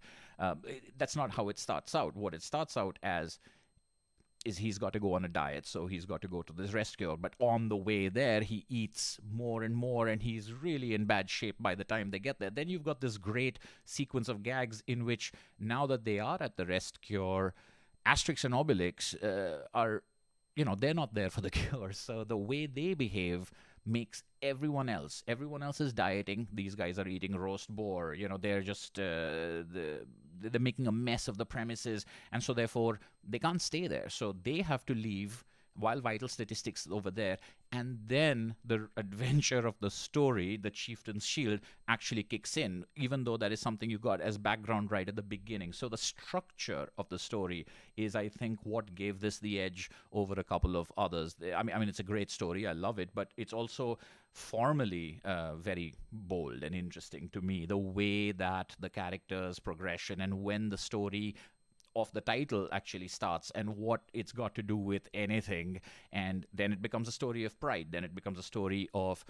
That's not how it starts out. What it starts out as is he's got to go on a diet, so he's got to go to this rest cure. But on the way there, he eats more and more, and he's really in bad shape by the time they get there. Then you've got this great sequence of gags in which, now that they are at the rest cure, Asterix and Obelix are, they're not there for the cure. So the way they behave makes everyone else is dieting. These guys are eating roast boar. They're just they're making a mess of the premises, and so therefore they can't stay there. So they have to leave while vital statistics over there, and then the adventure of the story, the Chieftain's Shield, actually kicks in, even though that is something you got as background right at the beginning. So the structure of the story is, I think, what gave this the edge over a couple of others. I mean, it's a great story. I love it, but it's also formally very bold and interesting to me. The way that the characters' progression and when the story of the title actually starts and what it's got to do with anything, and then it becomes a story of pride. Then it becomes a story of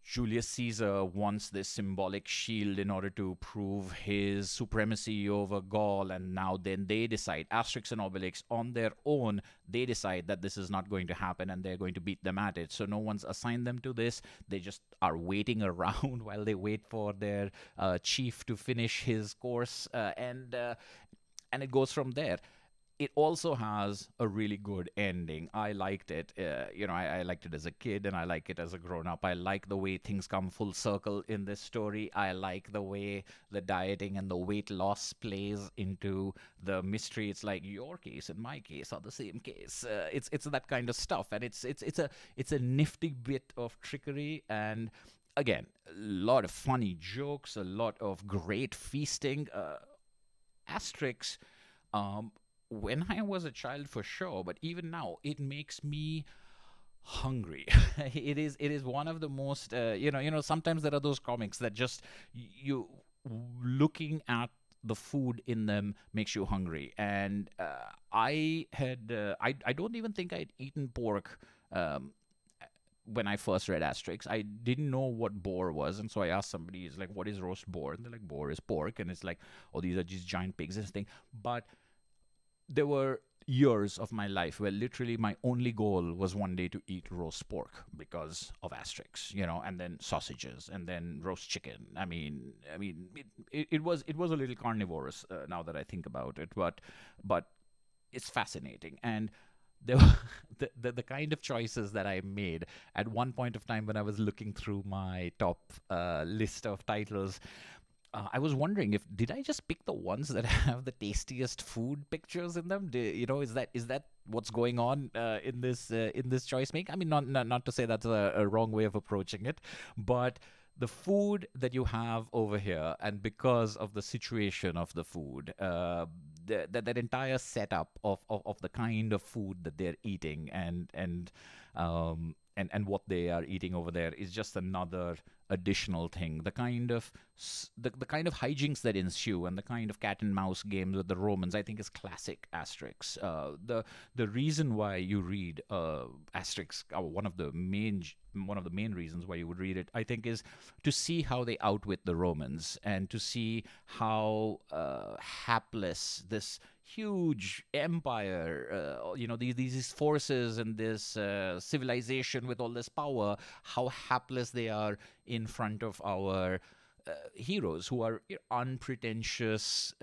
Julius Caesar wants this symbolic shield in order to prove his supremacy over Gaul, and now then they decide, Asterix and Obelix on their own, they decide that this is not going to happen and they're going to beat them at it. So no one's assigned them to this. They just are waiting around while they wait for their chief to finish his course, and it goes from there. It also has a really good ending. I liked it. I liked it as a kid, and I like it as a grown-up. I like the way things come full circle in this story. I like the way the dieting and the weight loss plays into the mystery. It's like your case and my case are the same case. It's that kind of stuff, and it's a nifty bit of trickery, and again, a lot of funny jokes, a lot of great feasting. Asterix, when I was a child for sure, but even now, it makes me hungry. It is one of the most sometimes there are those comics that just you looking at the food in them makes you hungry, and I don't even think I'd eaten pork when I first read Asterix. I didn't know what boar was, and so I asked somebody, "Is like, what is roast boar?" And they're like, "Boar is pork," and it's like, "Oh, these are just giant pigs and thing." But there were years of my life where literally my only goal was one day to eat roast pork because of Asterix, and then sausages and then roast chicken. It was a little carnivorous now that I think about it, but it's fascinating. And there were the kind of choices that I made at one point of time when I was looking through my top list of titles. I was wondering, if did I just pick the ones that have the tastiest food pictures in them? Is that what's going on in this choice making? I mean, not to say that's a wrong way of approaching it, but the food that you have over here, and because of the situation of the food, that entire setup of the kind of food that they're eating, and what they are eating over there is just another additional thing. The kind of hijinks that ensue, and the kind of cat and mouse games with the Romans, I think, is classic Asterix. The reason why you read Asterix, one of the main reasons why you would read it, I think, is to see how they outwit the Romans, and to see how hapless this huge empire, these forces and this civilization with all this power, how hapless they are in front of our heroes, who are unpretentious,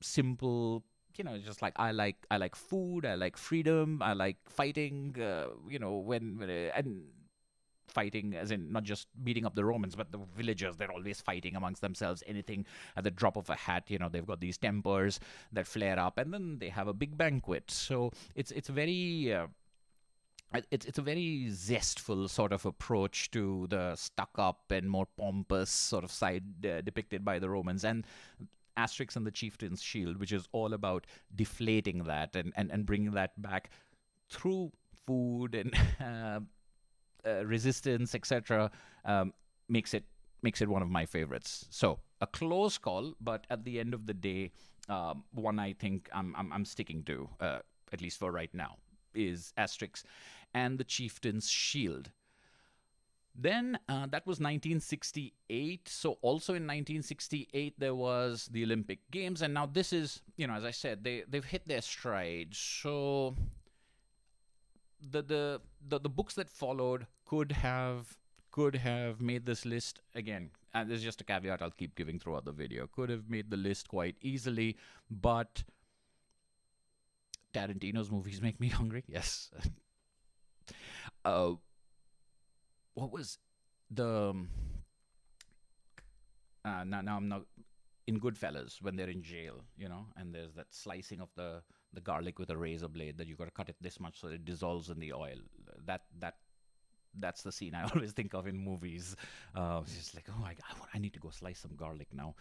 simple. Just like I like food, I like freedom, I like fighting. And fighting as in not just beating up the Romans, but the villagers. They're always fighting amongst themselves. Anything at the drop of a hat. They've got these tempers that flare up, and then they have a big banquet. So it's very. It's a very zestful sort of approach to the stuck-up and more pompous sort of side depicted by the Romans, and Asterix and the Chieftains Shield, which is all about deflating that and bringing that back through food and resistance, etc. Makes it one of my favorites. So a close call, but at the end of the day, one I think I'm sticking to, at least for right now, is Asterix and the Chieftains Shield. Then that was 1968. So also in 1968 there was the Olympic Games, and now this is, as I said, they've hit their stride. So the books that followed could have made this list again. And there's just a caveat I'll keep giving throughout the video. Could have made the list quite easily, but Tarantino's movies make me hungry. Yes. What was the now I'm not in Goodfellas, when they're in jail, and there's that slicing of the garlic with a razor blade that you got to cut it this much so it dissolves in the oil. That's the scene I always think of in movies. It's just like, oh, I need to go slice some garlic now.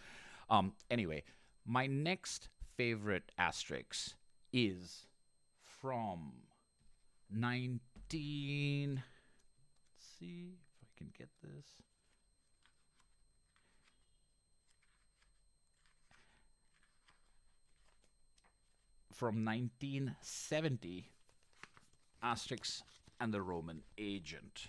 Anyway, my next favorite Asterix is from 19. Let's see if I can get this. From 1970, Asterix and the Roman Agent.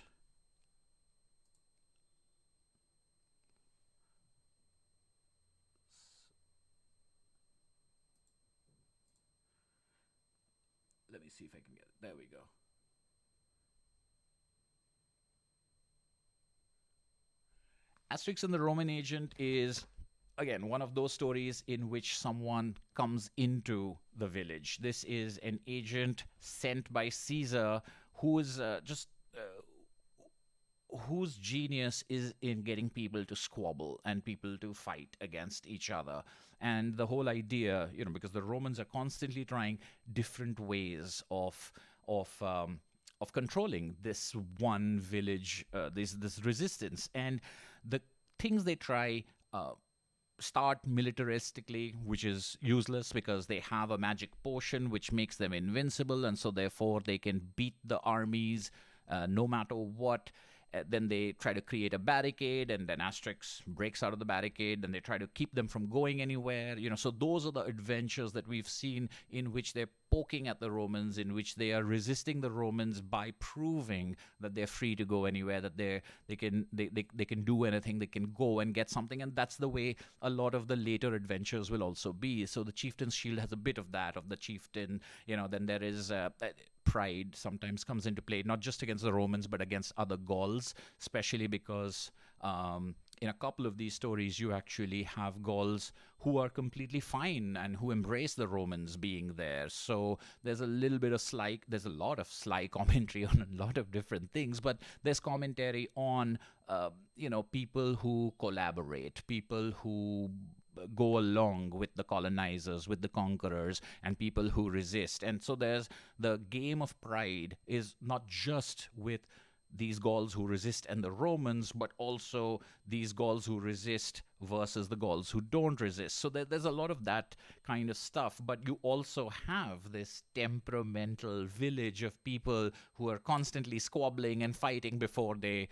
Let me see if I can get it. There we go. Asterix and the Roman Agent is, again, one of those stories in which someone comes into the village. This is an agent sent by Caesar whose genius is in getting people to squabble and people to fight against each other. And the whole idea, because the Romans are constantly trying different ways of controlling this one village, this resistance, and the things they try. Start militaristically, which is useless because they have a magic potion which makes them invincible, and so therefore they can beat the armies no matter what. Then they try to create a barricade, and then Asterix breaks out of the barricade, and they try to keep them from going anywhere. So those are the adventures that we've seen in which they're poking at the Romans, in which they are resisting the Romans by proving that they're free to go anywhere, that they can do anything, they can go and get something. And that's the way a lot of the later adventures will also be. So the Chieftains Shield has a bit of that, of the chieftain. Then there is pride sometimes comes into play, not just against the Romans, but against other Gauls, especially because in a couple of these stories, you actually have Gauls who are completely fine and who embrace the Romans being there. So there's a little bit of there's a lot of sly commentary on a lot of different things, but there's commentary on, people who collaborate, people who go along with the colonizers, with the conquerors, and people who resist. And so there's the game of pride is not just with these Gauls who resist and the Romans, but also these Gauls who resist versus the Gauls who don't resist. So there's a lot of that kind of stuff. But you also have this temperamental village of people who are constantly squabbling and fighting before they,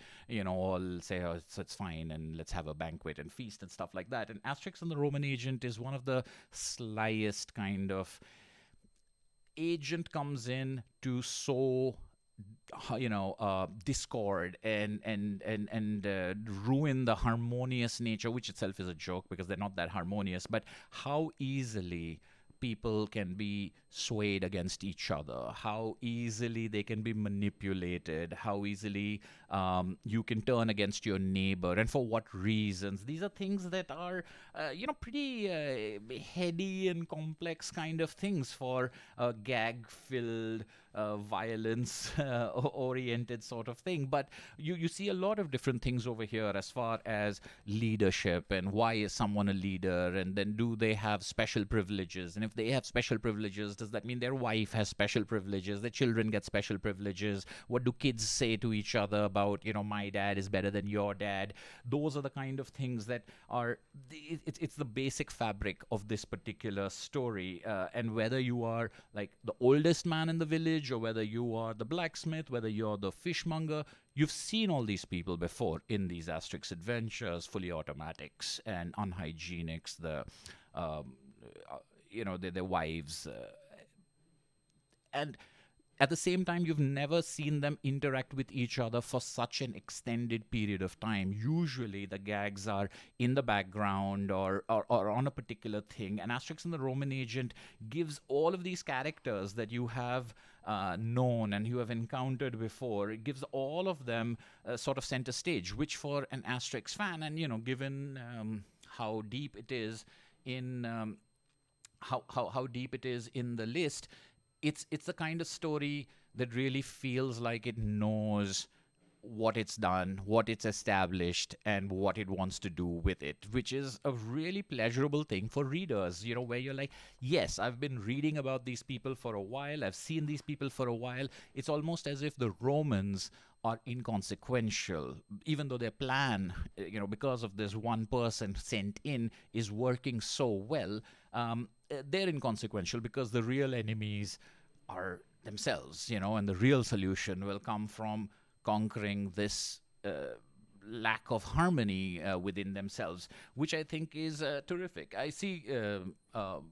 all say, oh, it's fine and let's have a banquet and feast and stuff like that. And Asterix and the Roman Agent is one of the slyest kind of agent, comes in to sow discord and ruin the harmonious nature, which itself is a joke because they're not that harmonious, but how easily people can be swayed against each other, how easily they can be manipulated, how easily you can turn against your neighbor, and for what reasons. These are things that are, pretty heady and complex kind of things for a gag-filled, violence-oriented sort of thing. But you see a lot of different things over here as far as leadership and why is someone a leader, and then do they have special privileges? And if they have special privileges, does that mean their wife has special privileges, their children get special privileges? What do kids say to each other about, my dad is better than your dad? Those are the kind of things that are, it's the basic fabric of this particular story. And whether you are like the oldest man in the village, or whether you are the blacksmith, whether you're the fishmonger, you've seen all these people before in these Asterix adventures, fully automatics and unhygienics, their wives. And at the same time, you've never seen them interact with each other for such an extended period of time. Usually the gags are in the background or on a particular thing. And Asterix and the Roman Agent gives all of these characters that you have known and you have encountered before, it gives all of them sort of center stage, which for an Asterix fan, and given how deep it is in how deep it is in the list, it's the kind of story that really feels like it knows what it's done, what it's established, and what it wants to do with it, which is a really pleasurable thing for readers, where you're like, yes, I've been reading about these people for a while, I've seen these people for a while. It's almost as if the Romans are inconsequential, even though their plan, because of this one person sent in, is working so well. They're inconsequential because the real enemies are themselves, and the real solution will come from conquering this lack of harmony within themselves, which I think is terrific. I see, Paul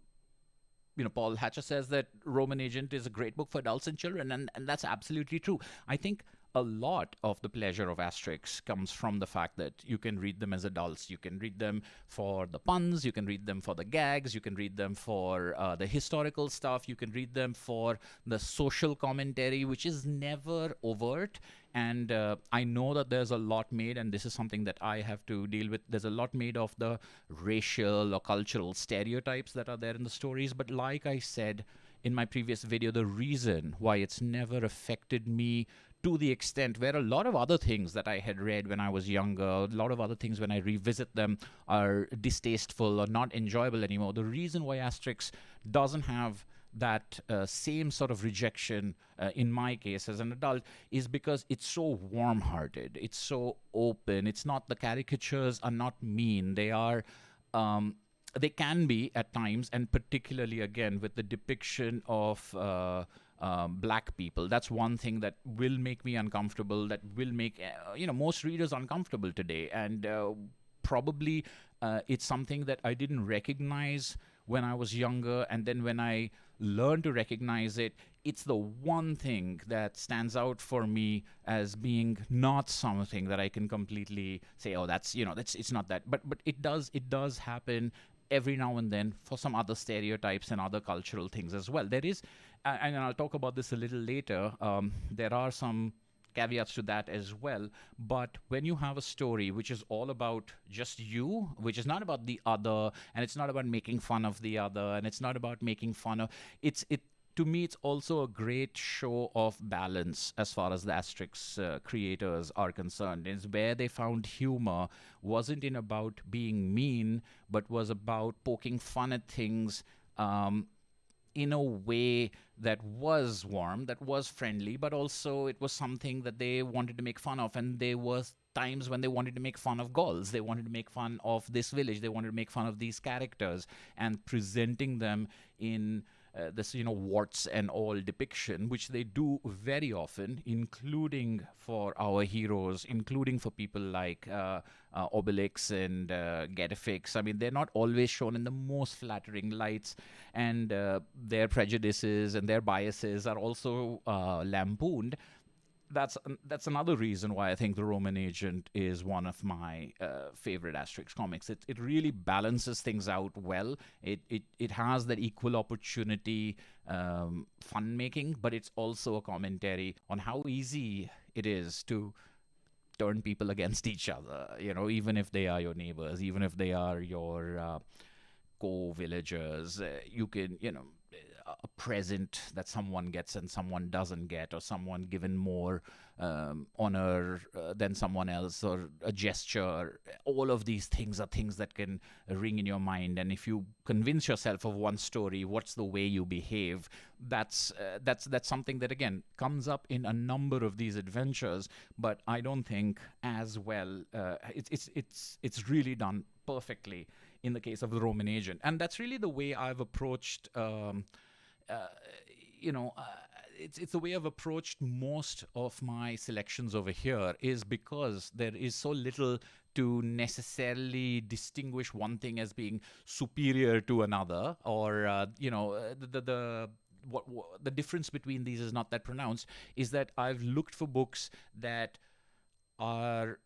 Hatcher says that Roman Agent is a great book for adults and children, and that's absolutely true. I think a lot of the pleasure of Asterix comes from the fact that you can read them as adults. You can read them for the puns, you can read them for the gags, you can read them for the historical stuff, you can read them for the social commentary, which is never overt. And I know that there's a lot made, and this is something that I have to deal with, there's a lot made of the racial or cultural stereotypes that are there in the stories. But like I said in my previous video, the reason why it's never affected me to the extent where a lot of other things that I had read when I was younger, a lot of other things when I revisit them are distasteful or not enjoyable anymore. The reason why Asterix doesn't have that same sort of rejection in my case as an adult is because it's so warm-hearted, it's so open. It's not, the caricatures are not mean, they are they can be at times, and particularly again with the depiction of black people. That's one thing that will make me uncomfortable, that will make most readers uncomfortable today. And probably it's something that I didn't recognize when I was younger, and then when I learned to recognize it, it's the one thing that stands out for me as being not something that I can completely say, oh, that's, that's, it's not that. But it does happen every now and then for some other stereotypes and other cultural things as well. There is, and I'll talk about this a little later. There are some caveats to that as well. But when you have a story which is all about just you, which is not about the other, and it's not about making fun of the other, and it's not about making fun of it. To me, it's also a great show of balance as far as the Asterix creators are concerned. Is where they found humor wasn't in about being mean, but was about poking fun at things in a way that was warm, that was friendly, but also it was something that they wanted to make fun of. And there was times when they wanted to make fun of Gauls. They wanted to make fun of this village. They wanted to make fun of these characters and presenting them in this, warts and all depiction, which they do very often, including for our heroes, including for people like Obelix and Getafix. I mean, they're not always shown in the most flattering lights, and their prejudices and their biases are also lampooned. That's another reason why I think the Roman Agent is one of my favorite Asterix comics. It really balances things out well. It has that equal opportunity fun making, but it's also a commentary on how easy it is to turn people against each other. Even if they are your neighbors, even if they are your co-villagers, you can, a present that someone gets and someone doesn't get, or someone given more honor than someone else, or a gesture. All of these things are things that can ring in your mind. And if you convince yourself of one story, what's the way you behave? That's something that again comes up in a number of these adventures, but I don't think as well. It's really done perfectly in the case of the Roman Agent, and that's really the way I've approached. It's the way I've approached most of my selections over here, is because there is so little to necessarily distinguish one thing as being superior to another, or the difference between these is not that pronounced. Is that I've looked for books that are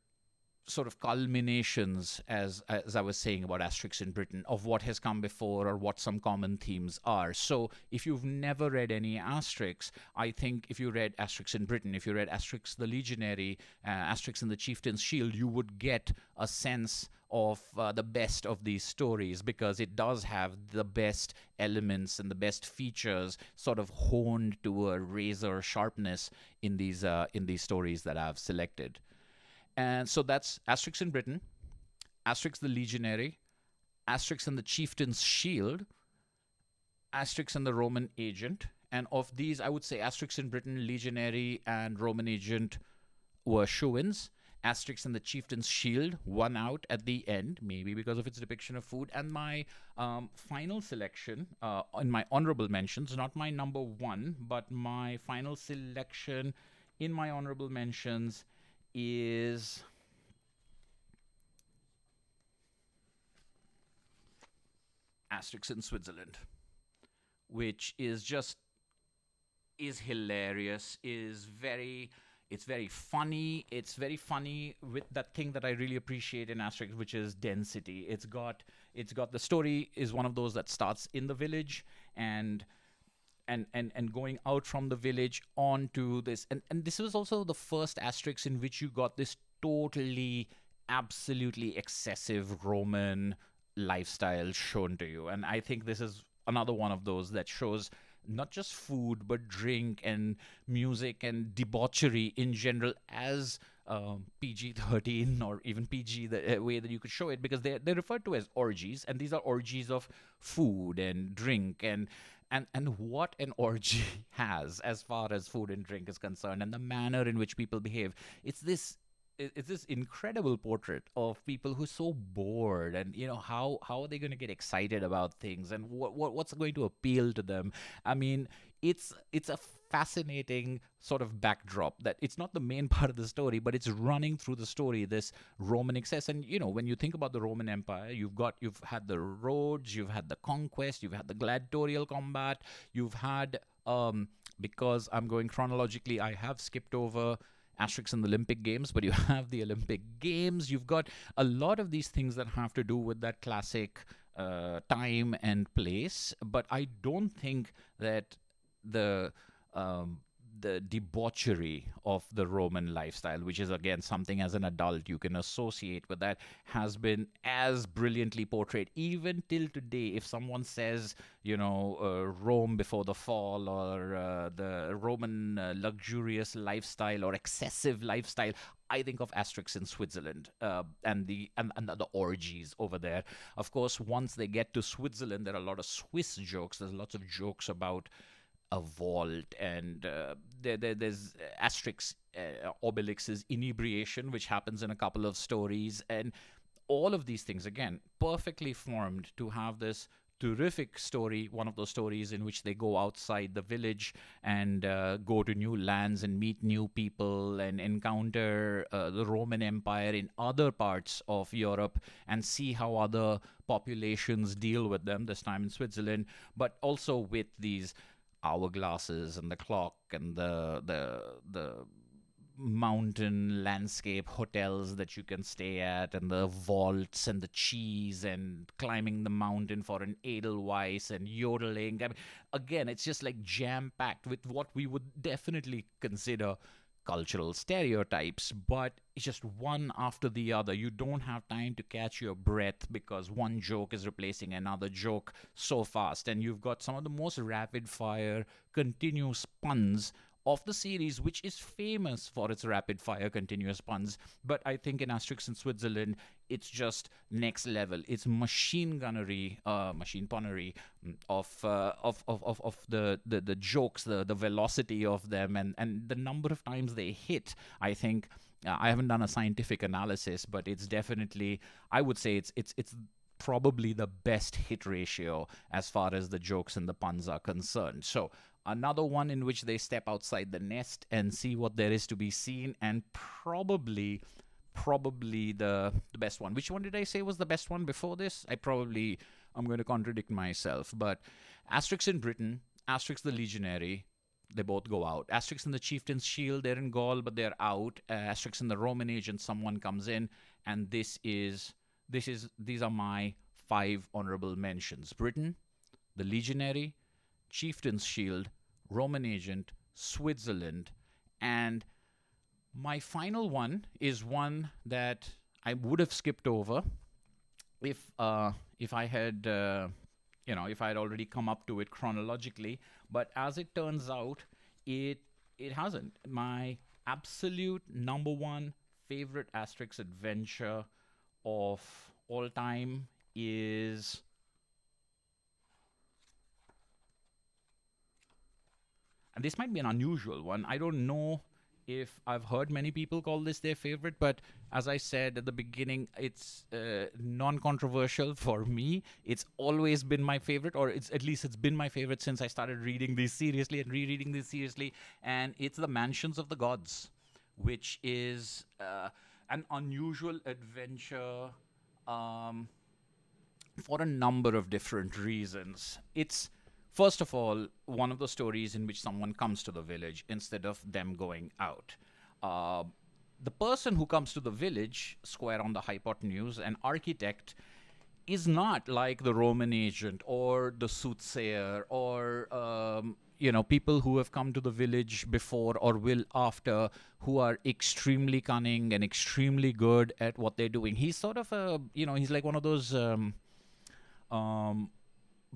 sort of culminations, as I was saying about Asterix in Britain, of what has come before or what some common themes are. So if you've never read any Asterix, I think if you read Asterix in Britain, if you read Asterix the Legionary, Asterix and the Chieftains Shield, you would get a sense of the best of these stories, because it does have the best elements and the best features sort of honed to a razor sharpness in these stories that I've selected. And so that's Asterix in Britain, Asterix the Legionary, Asterix and the Chieftains Shield, Asterix and the Roman Agent. And of these, I would say Asterix in Britain, Legionary, and Roman Agent were shoo-ins. Asterix and the Chieftains Shield won out at the end, maybe because of its depiction of food. And my final selection, in my honourable mentions, not my number one, but my final selection in my honourable mentions is Asterix in Switzerland, which is hilarious, it's very funny. It's very funny with that thing that I really appreciate in Asterix, which is density. It's got the story is one of those that starts in the village and going out from the village onto this. And this was also the first Asterix in which you got this totally, absolutely excessive Roman lifestyle shown to you. And I think this is another one of those that shows not just food, but drink and music and debauchery in general as PG-13 or even PG, the way that you could show it, because they're referred to as orgies, and these are orgies of food and drink and what an orgy has as far as food and drink is concerned, and the manner in which people behave. It's this incredible portrait of people who are so bored, and how are they going to get excited about things, and what's going to appeal to them. I mean, it's a fascinating sort of backdrop that it's not the main part of the story, but it's running through the story, this Roman excess. And when you think about the Roman Empire, you've had the roads, you've had the conquest, you've had the gladiatorial combat, you've had because I'm going chronologically, I have skipped over Asterix and the Olympic Games, but you have the Olympic Games. You've got a lot of these things that have to do with that classic time and place. But I don't think that the the debauchery of the Roman lifestyle, which is again something as an adult you can associate with that, has been as brilliantly portrayed. Even till today, if someone says, Rome before the fall, or the Roman luxurious lifestyle or excessive lifestyle, I think of Asterix in Switzerland, and the orgies over there. Of course, once they get to Switzerland, there are a lot of Swiss jokes. There's lots of jokes about a vault, and there's Asterix Obelix's inebriation, which happens in a couple of stories, and all of these things again perfectly formed to have this terrific story, one of those stories in which they go outside the village and go to new lands and meet new people and encounter the Roman Empire in other parts of Europe and see how other populations deal with them, this time in Switzerland, but also with these hourglasses and the clock and the mountain landscape hotels that you can stay at, and the vaults and the cheese and climbing the mountain for an edelweiss and yodeling. I mean, again, it's just like jam-packed with what we would definitely consider cultural stereotypes, but it's just one after the other. You don't have time to catch your breath because one joke is replacing another joke so fast, and you've got some of the most rapid-fire continuous puns of the series, which is famous for its rapid-fire continuous puns. But I think in Asterix in Switzerland, it's just next level. It's machine punnery of the jokes, the velocity of them, and the number of times they hit. I think I haven't done a scientific analysis, but it's definitely, I would say it's probably the best hit ratio as far as the jokes and the puns are concerned. So another one in which they step outside the nest and see what there is to be seen, and probably the best one. Which one did I say was the best one before this? I'm going to contradict myself, but Asterix in Britain, Asterix the Legionary, they both go out. Asterix and the Chieftains Shield, they're in Gaul, but they're out. Asterix and the Roman Age, and someone comes in, and these are my 5 honourable mentions: Britain, the Legionary, Chieftain's Shield, Roman Agent, Switzerland, and my final one is one that I would have skipped over if I had if I had already come up to it chronologically. But as it turns out, it hasn't. My absolute number one favorite Asterix adventure of all time is, and this might be an unusual one. I don't know if I've heard many people call this their favorite, but as I said at the beginning, it's non-controversial for me. It's always been my favorite, or it's been my favorite since I started reading this seriously and rereading this seriously, and it's The Mansions of the Gods, which is an unusual adventure for a number of different reasons. It's, first of all, one of the stories in which someone comes to the village instead of them going out. The person who comes to the village, square on the hypotenuse, an architect, is not like the Roman agent or the soothsayer or people who have come to the village before or will after, who are extremely cunning and extremely good at what they're doing. He's sort of he's like one of those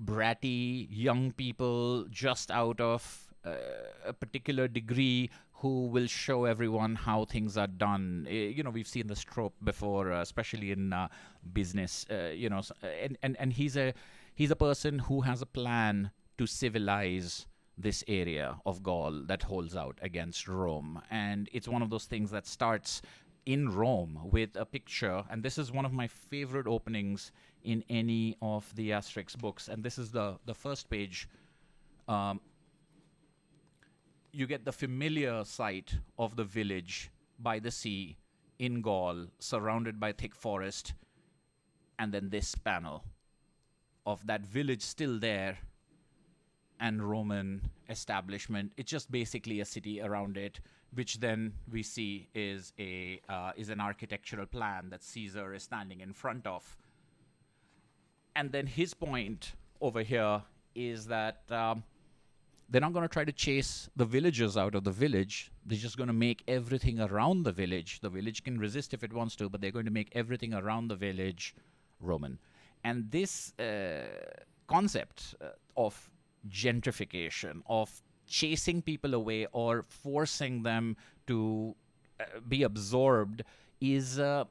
bratty young people just out of a particular degree who will show everyone how things are done. We've seen this trope before, especially in business. And he's a person who has a plan to civilize this area of Gaul that holds out against Rome. And it's one of those things that starts in Rome with a picture, and this is one of my favorite openings in any of the Asterix books, and this is the first page. you get the familiar sight of the village by the sea in Gaul, surrounded by thick forest, and then this panel of that village still there and Roman establishment. It's just basically a city around it, which then we see is an architectural plan that Caesar is standing in front of. And then his point over here is that they're not going to try to chase the villagers out of the village. They're just going to make everything around the village. The village can resist if it wants to, but they're going to make everything around the village Roman. And this concept of gentrification, of chasing people away or forcing them to be absorbed is a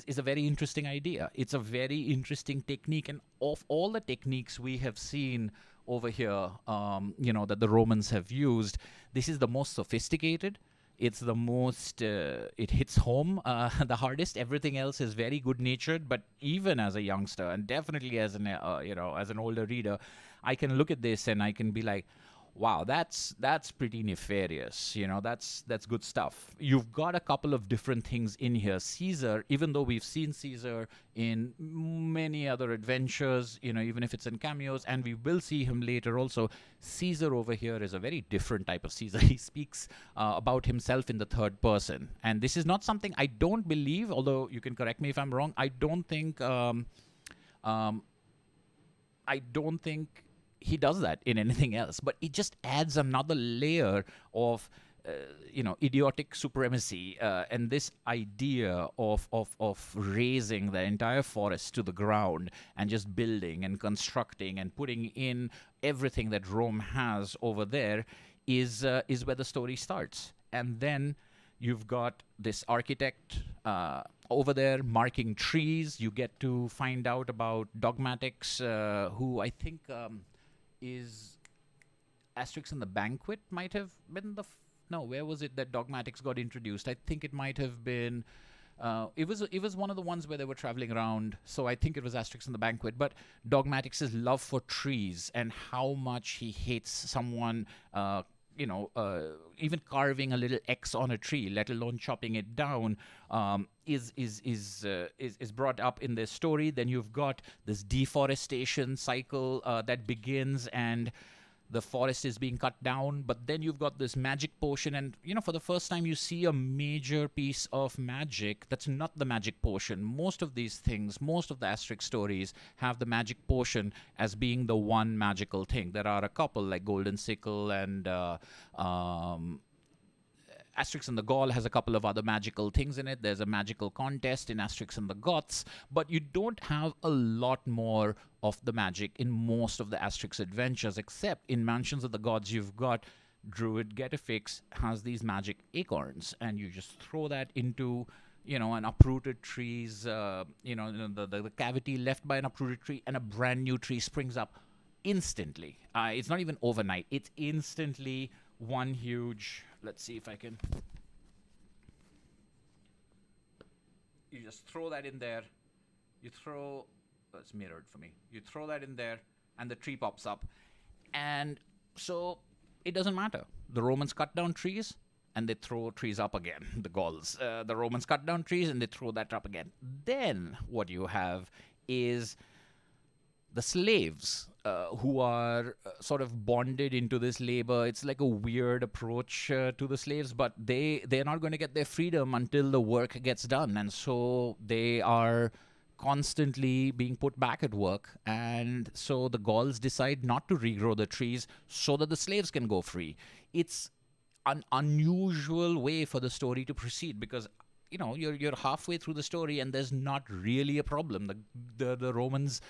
very interesting idea. It's a very interesting technique, and of all the techniques we have seen over here, that the Romans have used, this is the most sophisticated. It's the most, it hits home the hardest. Everything else is very good-natured, but even as a youngster, and definitely as an, as an older reader, I can look at this and I can be like, wow, that's pretty nefarious. That's good stuff. You've got a couple of different things in here. Caesar, even though we've seen Caesar in many other adventures, even if it's in cameos, and we will see him later also, Caesar over here is a very different type of Caesar. He speaks about himself in the third person. And this is not something I don't believe, although you can correct me if I'm wrong. I don't think he does that in anything else, but it just adds another layer of idiotic supremacy, and this idea of raising the entire forest to the ground and just building and constructing and putting in everything that Rome has over there is where the story starts. And then you've got this architect over there marking trees. You get to find out about Dogmatics, who I think is Asterix and the Banquet might have been no, where was it that Dogmatics got introduced? I think it might have been it was one of the ones where they were traveling around, so I think it was Asterix and the Banquet. But Dogmatics' love for trees and how much he hates someone even carving a little X on a tree, let alone chopping it down, is brought up in this story. Then you've got this deforestation cycle that begins, and the forest is being cut down. But then you've got this magic potion, and for the first time you see a major piece of magic that's not the magic potion. Most of these things, most of the Asterix stories have the magic potion as being the one magical thing. There are a couple like Golden Sickle, and Asterix and the Gaul has a couple of other magical things in it. There's a magical contest in Asterix and the Goths, but you don't have a lot more of the magic in most of the Asterix adventures, except in Mansions of the Gods. You've got Druid Getafix has these magic acorns, and you just throw that into an uprooted tree's, the cavity left by an uprooted tree, and a brand new tree springs up instantly. It's not even overnight. It's instantly one huge. Let's see if I can. You just throw that in there. That's mirrored for me. You throw that in there, and the tree pops up. And so it doesn't matter. The Romans cut down trees, and they throw trees up again. The Gauls. The Romans cut down trees, and they throw that up again. Then what you have is the slaves who are sort of bonded into this labor. It's like a weird approach to the slaves, but they're not going to get their freedom until the work gets done. And so they are constantly being put back at work. And so the Gauls decide not to regrow the trees so that the slaves can go free. It's an unusual way for the story to proceed, because you're halfway through the story and there's not really a problem. The Romans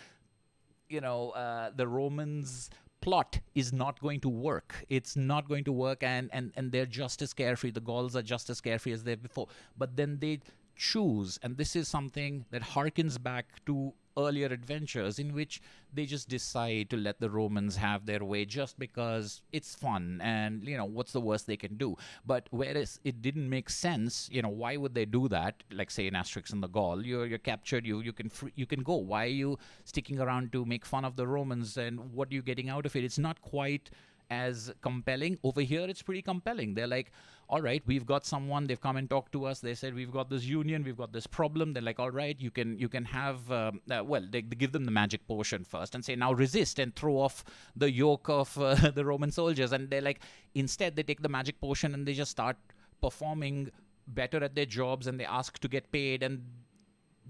the Romans' plot is not going to work. It's not going to work, and they're just as carefree. The Gauls are just as carefree as they were before. But then they choose, and this is something that harkens back to earlier adventures, in which they just decide to let the Romans have their way just because it's fun, and what's the worst they can do. But whereas it didn't make sense, why would they do that? Like say in Asterix and the Gaul, you're captured, you can go. Why are you sticking around to make fun of the Romans, and what are you getting out of it? It's not quite as compelling. Over here, it's pretty compelling. They're like, all right, we've got someone. They've come and talked to us. They said we've got this union, we've got this problem. They're like, all right, you can have well, they give them the magic potion first and say, now resist and throw off the yoke of the Roman soldiers. And they're like, instead they take the magic potion and they just start performing better at their jobs, and they ask to get paid. And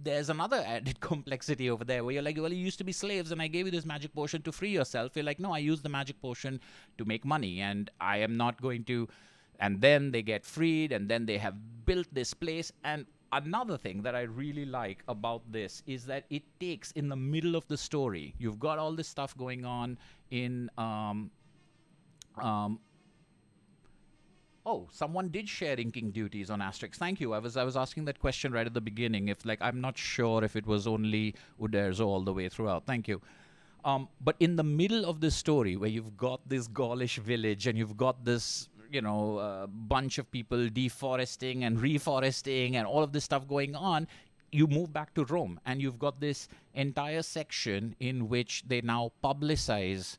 there's another added complexity over there where you're like, well, you used to be slaves and I gave you this magic potion to free yourself. You're like, no, I used the magic potion to make money and I am not going to. And then they get freed, and then they have built this place. And another thing that I really like about this is that it takes, in the middle of the story, you've got all this stuff going on in oh, someone did share inking duties on Asterix. Thank you. I was asking that question right at the beginning. If, like, I'm not sure if it was only Uderzo all the way throughout. Thank you. But in the middle of this story, where you've got this Gaulish village and you've got this, bunch of people deforesting and reforesting and all of this stuff going on, you move back to Rome and you've got this entire section in which they now publicize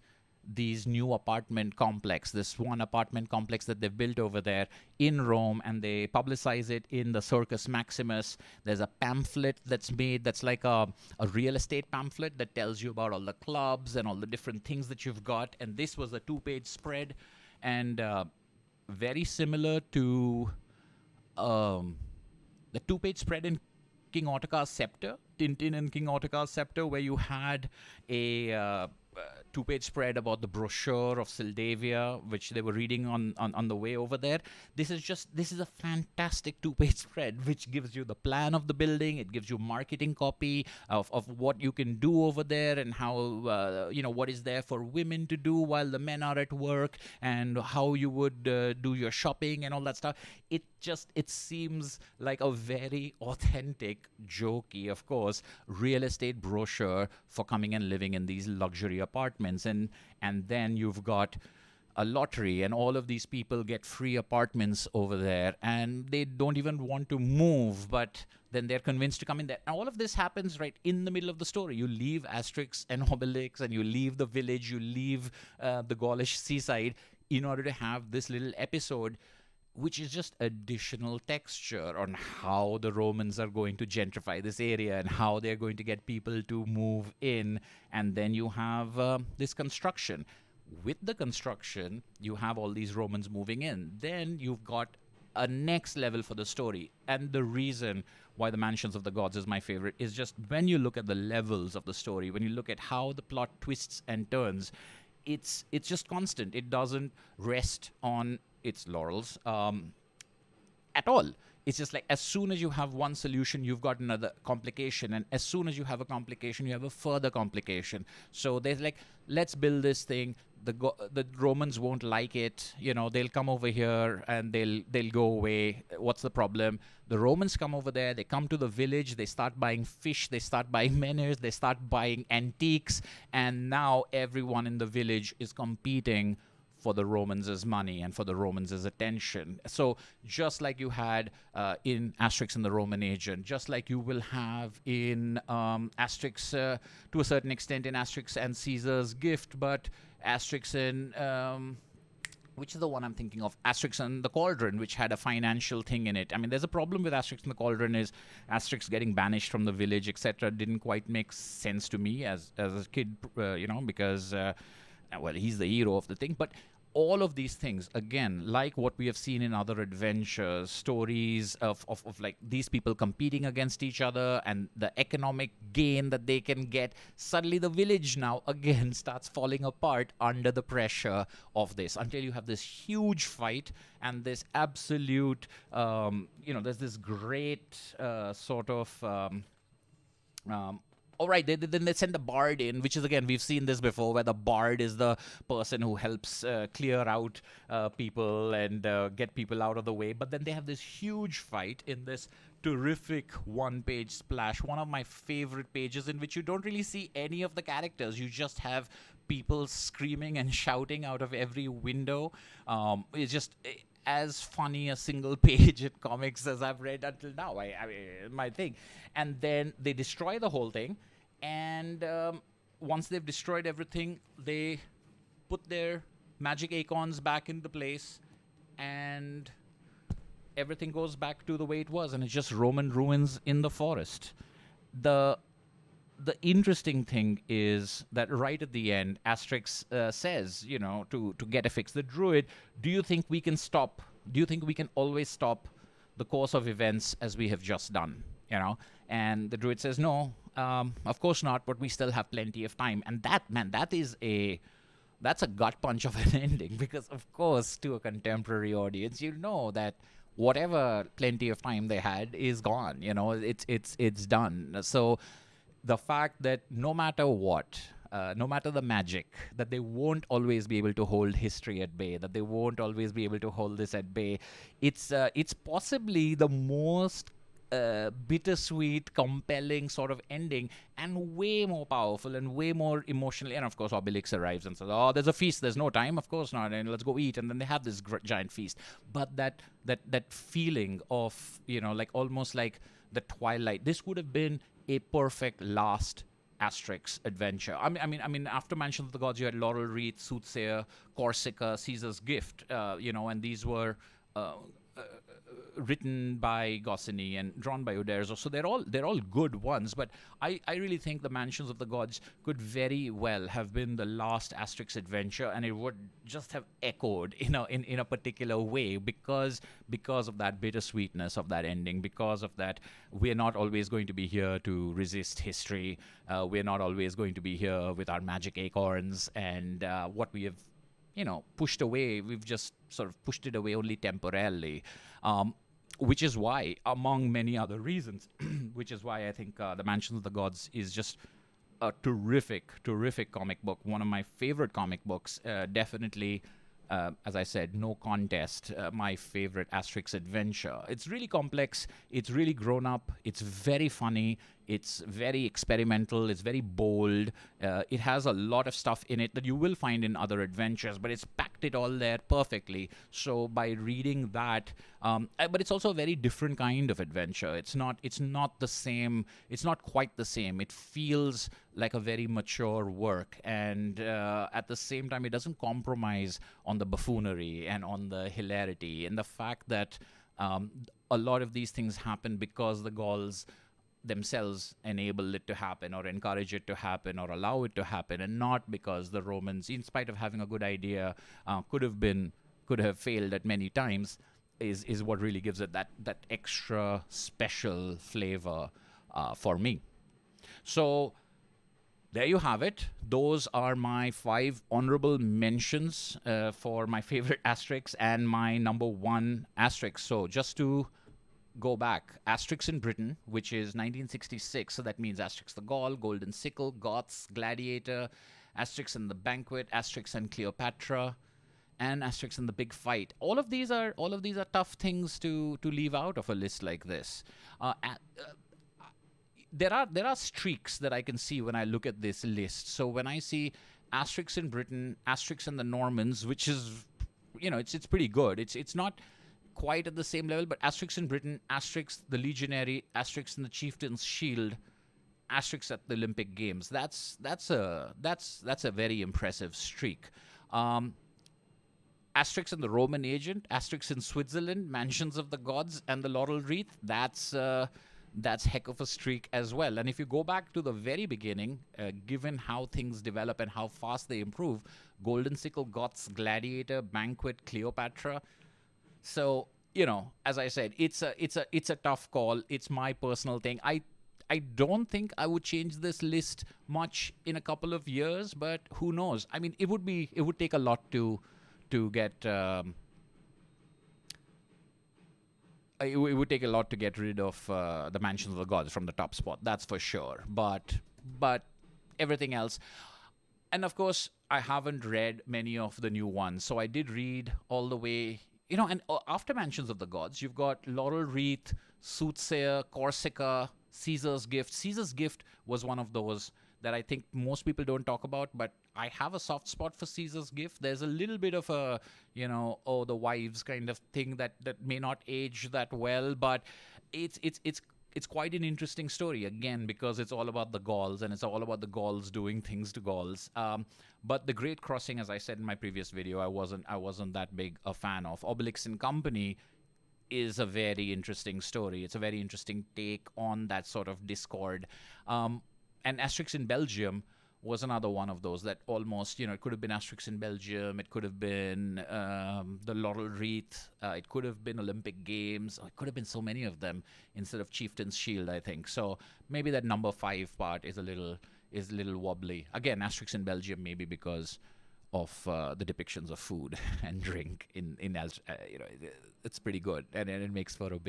these new apartment complex, this one apartment complex that they've built over there in Rome, and they publicize it in the Circus Maximus. There's a pamphlet that's made that's like a real estate pamphlet that tells you about all the clubs and all the different things that you've got. And this was a 2-page spread, and very similar to the 2-page spread in King Ottokar's Scepter, Tintin and King Ottokar's Scepter, where you had a 2-page spread about the brochure of Sildavia, which they were reading on the way over there. This is a fantastic 2-page spread, which gives you the plan of the building. It gives you marketing copy of what you can do over there, and how, what is there for women to do while the men are at work, and how you would do your shopping and all that stuff. It seems like a very authentic, jokey, of course, real estate brochure for coming and living in these luxury apartments. And then you've got a lottery, and all of these people get free apartments over there, and they don't even want to move, but then they're convinced to come in there. And all of this happens right in the middle of the story. You leave Asterix and Obelix, and you leave the village, you leave the Gaulish seaside, in order to have this little episode, which is just additional texture on how the Romans are going to gentrify this area and how they're going to get people to move in. And then you have this construction. With the construction, you have all these Romans moving in. Then you've got a next level for the story. And the reason why the Mansions of the Gods is my favorite is just when you look at the levels of the story, when you look at how the plot twists and turns, it's just constant. It doesn't rest on its laurels at all. It's just like, as soon as you have one solution, you've got another complication, and as soon as you have a complication, you have a further complication. So they're like, let's build this thing. The Romans won't like it. They'll come over here and they'll go away. What's the problem? The Romans come over there. They come to the village. They start buying fish. They start buying menhirs. They start buying antiques, and now everyone in the village is competing for the Romans' money and for the Romans' attention. So just like you had in Asterix and the Roman Agent, just like you will have in Asterix, to a certain extent, in Asterix and Caesar's Gift, but Asterix in... which is the one I'm thinking of? Asterix and the Cauldron, which had a financial thing in it. I mean, there's a problem with Asterix and the Cauldron is Asterix getting banished from the village, etc. didn't quite make sense to me as a kid, because... well, he's the hero of the thing, but all of these things, again, like what we have seen in other adventures, stories of like these people competing against each other and the economic gain that they can get, suddenly the village now again starts falling apart under the pressure of this, until you have this huge fight and this absolute, there's this great sort of... all right, then they send the bard in, which is, again, we've seen this before, where the bard is the person who helps clear out people and get people out of the way. But then they have this huge fight in this terrific 1-page splash, one of my favorite pages, in which you don't really see any of the characters. You just have people screaming and shouting out of every window. It's just... as funny a single page in comics as I've read until now. I mean, my thing. And then they destroy the whole thing. And once they've destroyed everything, they put their magic acorns back into place, and everything goes back to the way it was, and it's just Roman ruins in the forest. The the interesting thing is that right at the end, Asterix says, to get a fix, the druid, do you think we can stop? Do you think we can always stop the course of events as we have just done? And the druid says, no, of course not, but we still have plenty of time. And that, man, that's a gut punch of an ending, because of course, to a contemporary audience, you know that whatever plenty of time they had is gone. It's done. So the fact that no matter what, no matter the magic, that they won't always be able to hold history at bay, that they won't always be able to hold this at bay, it's possibly the most bittersweet, compelling sort of ending, and way more powerful and way more emotionally. And of course, Obelix arrives and says, "Oh, there's a feast. There's no time. Of course not. And let's go eat." And then they have this giant feast. But that feeling of like almost like the twilight. This would have been a perfect last Asterix adventure. I mean, after Mansion of the Gods, you had Laurel Wreath, Soothsayer, Corsica, Caesar's Gift. And these were written by Goscinny and drawn by Uderzo. So they're all good ones, but I really think the Mansions of the Gods could very well have been the last Asterix adventure, and it would just have echoed in a particular way because of that bittersweetness of that ending, because of that we're not always going to be here to resist history. We're not always going to be here with our magic acorns, and what we have pushed away, we've just sort of pushed it away only temporarily. Which is why, among many other reasons, which is why I think The Mansions of the Gods is just a terrific, terrific comic book. One of my favorite comic books. Definitely, as I said, no contest, my favorite Asterix adventure. It's really complex. It's really grown up. It's very funny. It's very experimental. It's very bold. It has a lot of stuff in it that you will find in other adventures, but it's packed it all there perfectly. So by reading that, but it's also a very different kind of adventure. It's not the same. It's not quite the same. It feels like a very mature work, and at the same time, it doesn't compromise on the buffoonery and on the hilarity, and the fact that a lot of these things happen because the Gauls themselves enable it to happen or encourage it to happen or allow it to happen, and not because the Romans, in spite of having a good idea, could have failed at many times, is what really gives it that extra special flavor for me. So there you have it. Those are my 5 honorable mentions for my favorite Asterix and my number 1 Asterix. So just to go back, Asterix in Britain, which is 1966, so that means Asterix the Gaul, Golden Sickle, Goths, Gladiator, Asterix and the Banquet, Asterix and Cleopatra, and Asterix and the Big Fight. All of these are tough things to leave out of a list like this. There are streaks that I can see when I look at this list. So when I see Asterix in Britain, Asterix and the Normans, which is, it's pretty good. It's not quite at the same level, but Asterix in Britain, Asterix the Legionary, Asterix and the Chieftains Shield, Asterix at the Olympic Games. That's a very impressive streak. Asterix and the Roman Agent, Asterix in Switzerland, Mansions of the Gods, and the Laurel Wreath. That's heck of a streak as well. And if you go back to the very beginning, given how things develop and how fast they improve, Golden Sickle, Goths, Gladiator, Banquet, Cleopatra. So, as I said, it's a tough call. It's my personal thing. I don't think I would change this list much in a couple of years, but who knows? I mean, it would take a lot to get it would take a lot to get rid of the Mansions of the Gods from the top spot. That's for sure. But everything else, and of course, I haven't read many of the new ones, so I did read all the way. And after Mansions of the Gods, you've got Laurel Wreath, Soothsayer, Corsica, Caesar's Gift. Caesar's Gift was one of those that I think most people don't talk about, but I have a soft spot for Caesar's Gift. There's a little bit of a, the wives kind of thing that may not age that well, but it's it's quite an interesting story, again, because it's all about the Gauls, and it's all about the Gauls doing things to Gauls. But the Great Crossing, as I said in my previous video, I wasn't that big a fan of. Obelix and Company is a very interesting story. It's a very interesting take on that sort of discord. And Asterix in Belgium was another one of those that almost, it could have been Asterix in Belgium, it could have been the Laurel Wreath, it could have been Olympic Games, or it could have been so many of them instead of Chieftains Shield, I think. So maybe that number 5 part is a little wobbly. Again, Asterix in Belgium, maybe because of the depictions of food and drink it's pretty good, and it makes for a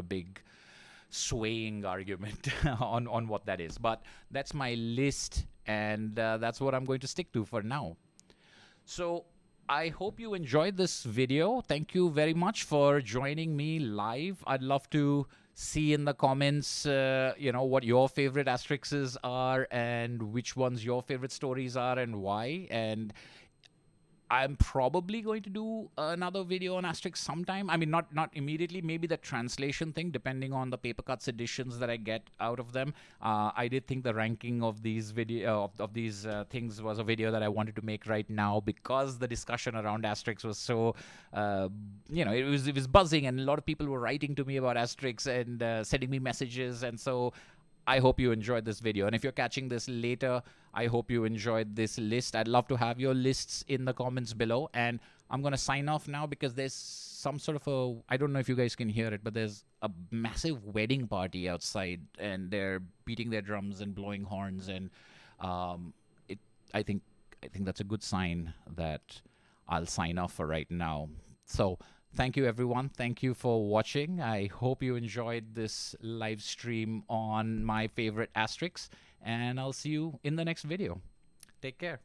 big swaying argument on what that is. But that's my list, and that's what I'm going to stick to for now. So I hope you enjoyed this video. Thank you very much for joining me live. I'd love to see in the comments, what your favorite Asterixes are and which ones your favorite stories are and why. And I'm probably going to do another video on Asterix sometime. I mean, not immediately. Maybe the translation thing, depending on the paper cuts editions that I get out of them. I did think the ranking of these things was a video that I wanted to make right now, because the discussion around Asterix was so, it was buzzing, and a lot of people were writing to me about Asterix and sending me messages, and so I hope you enjoyed this video. And if you're catching this later, I hope you enjoyed this list. I'd love to have your lists in the comments below. And I'm going to sign off now, because there's some sort of I don't know if you guys can hear it, but there's a massive wedding party outside, and they're beating their drums and blowing horns. And I think that's a good sign that I'll sign off for right now. So thank you, everyone. Thank you for watching. I hope you enjoyed this live stream on my favorite Asterix, and I'll see you in the next video. Take care.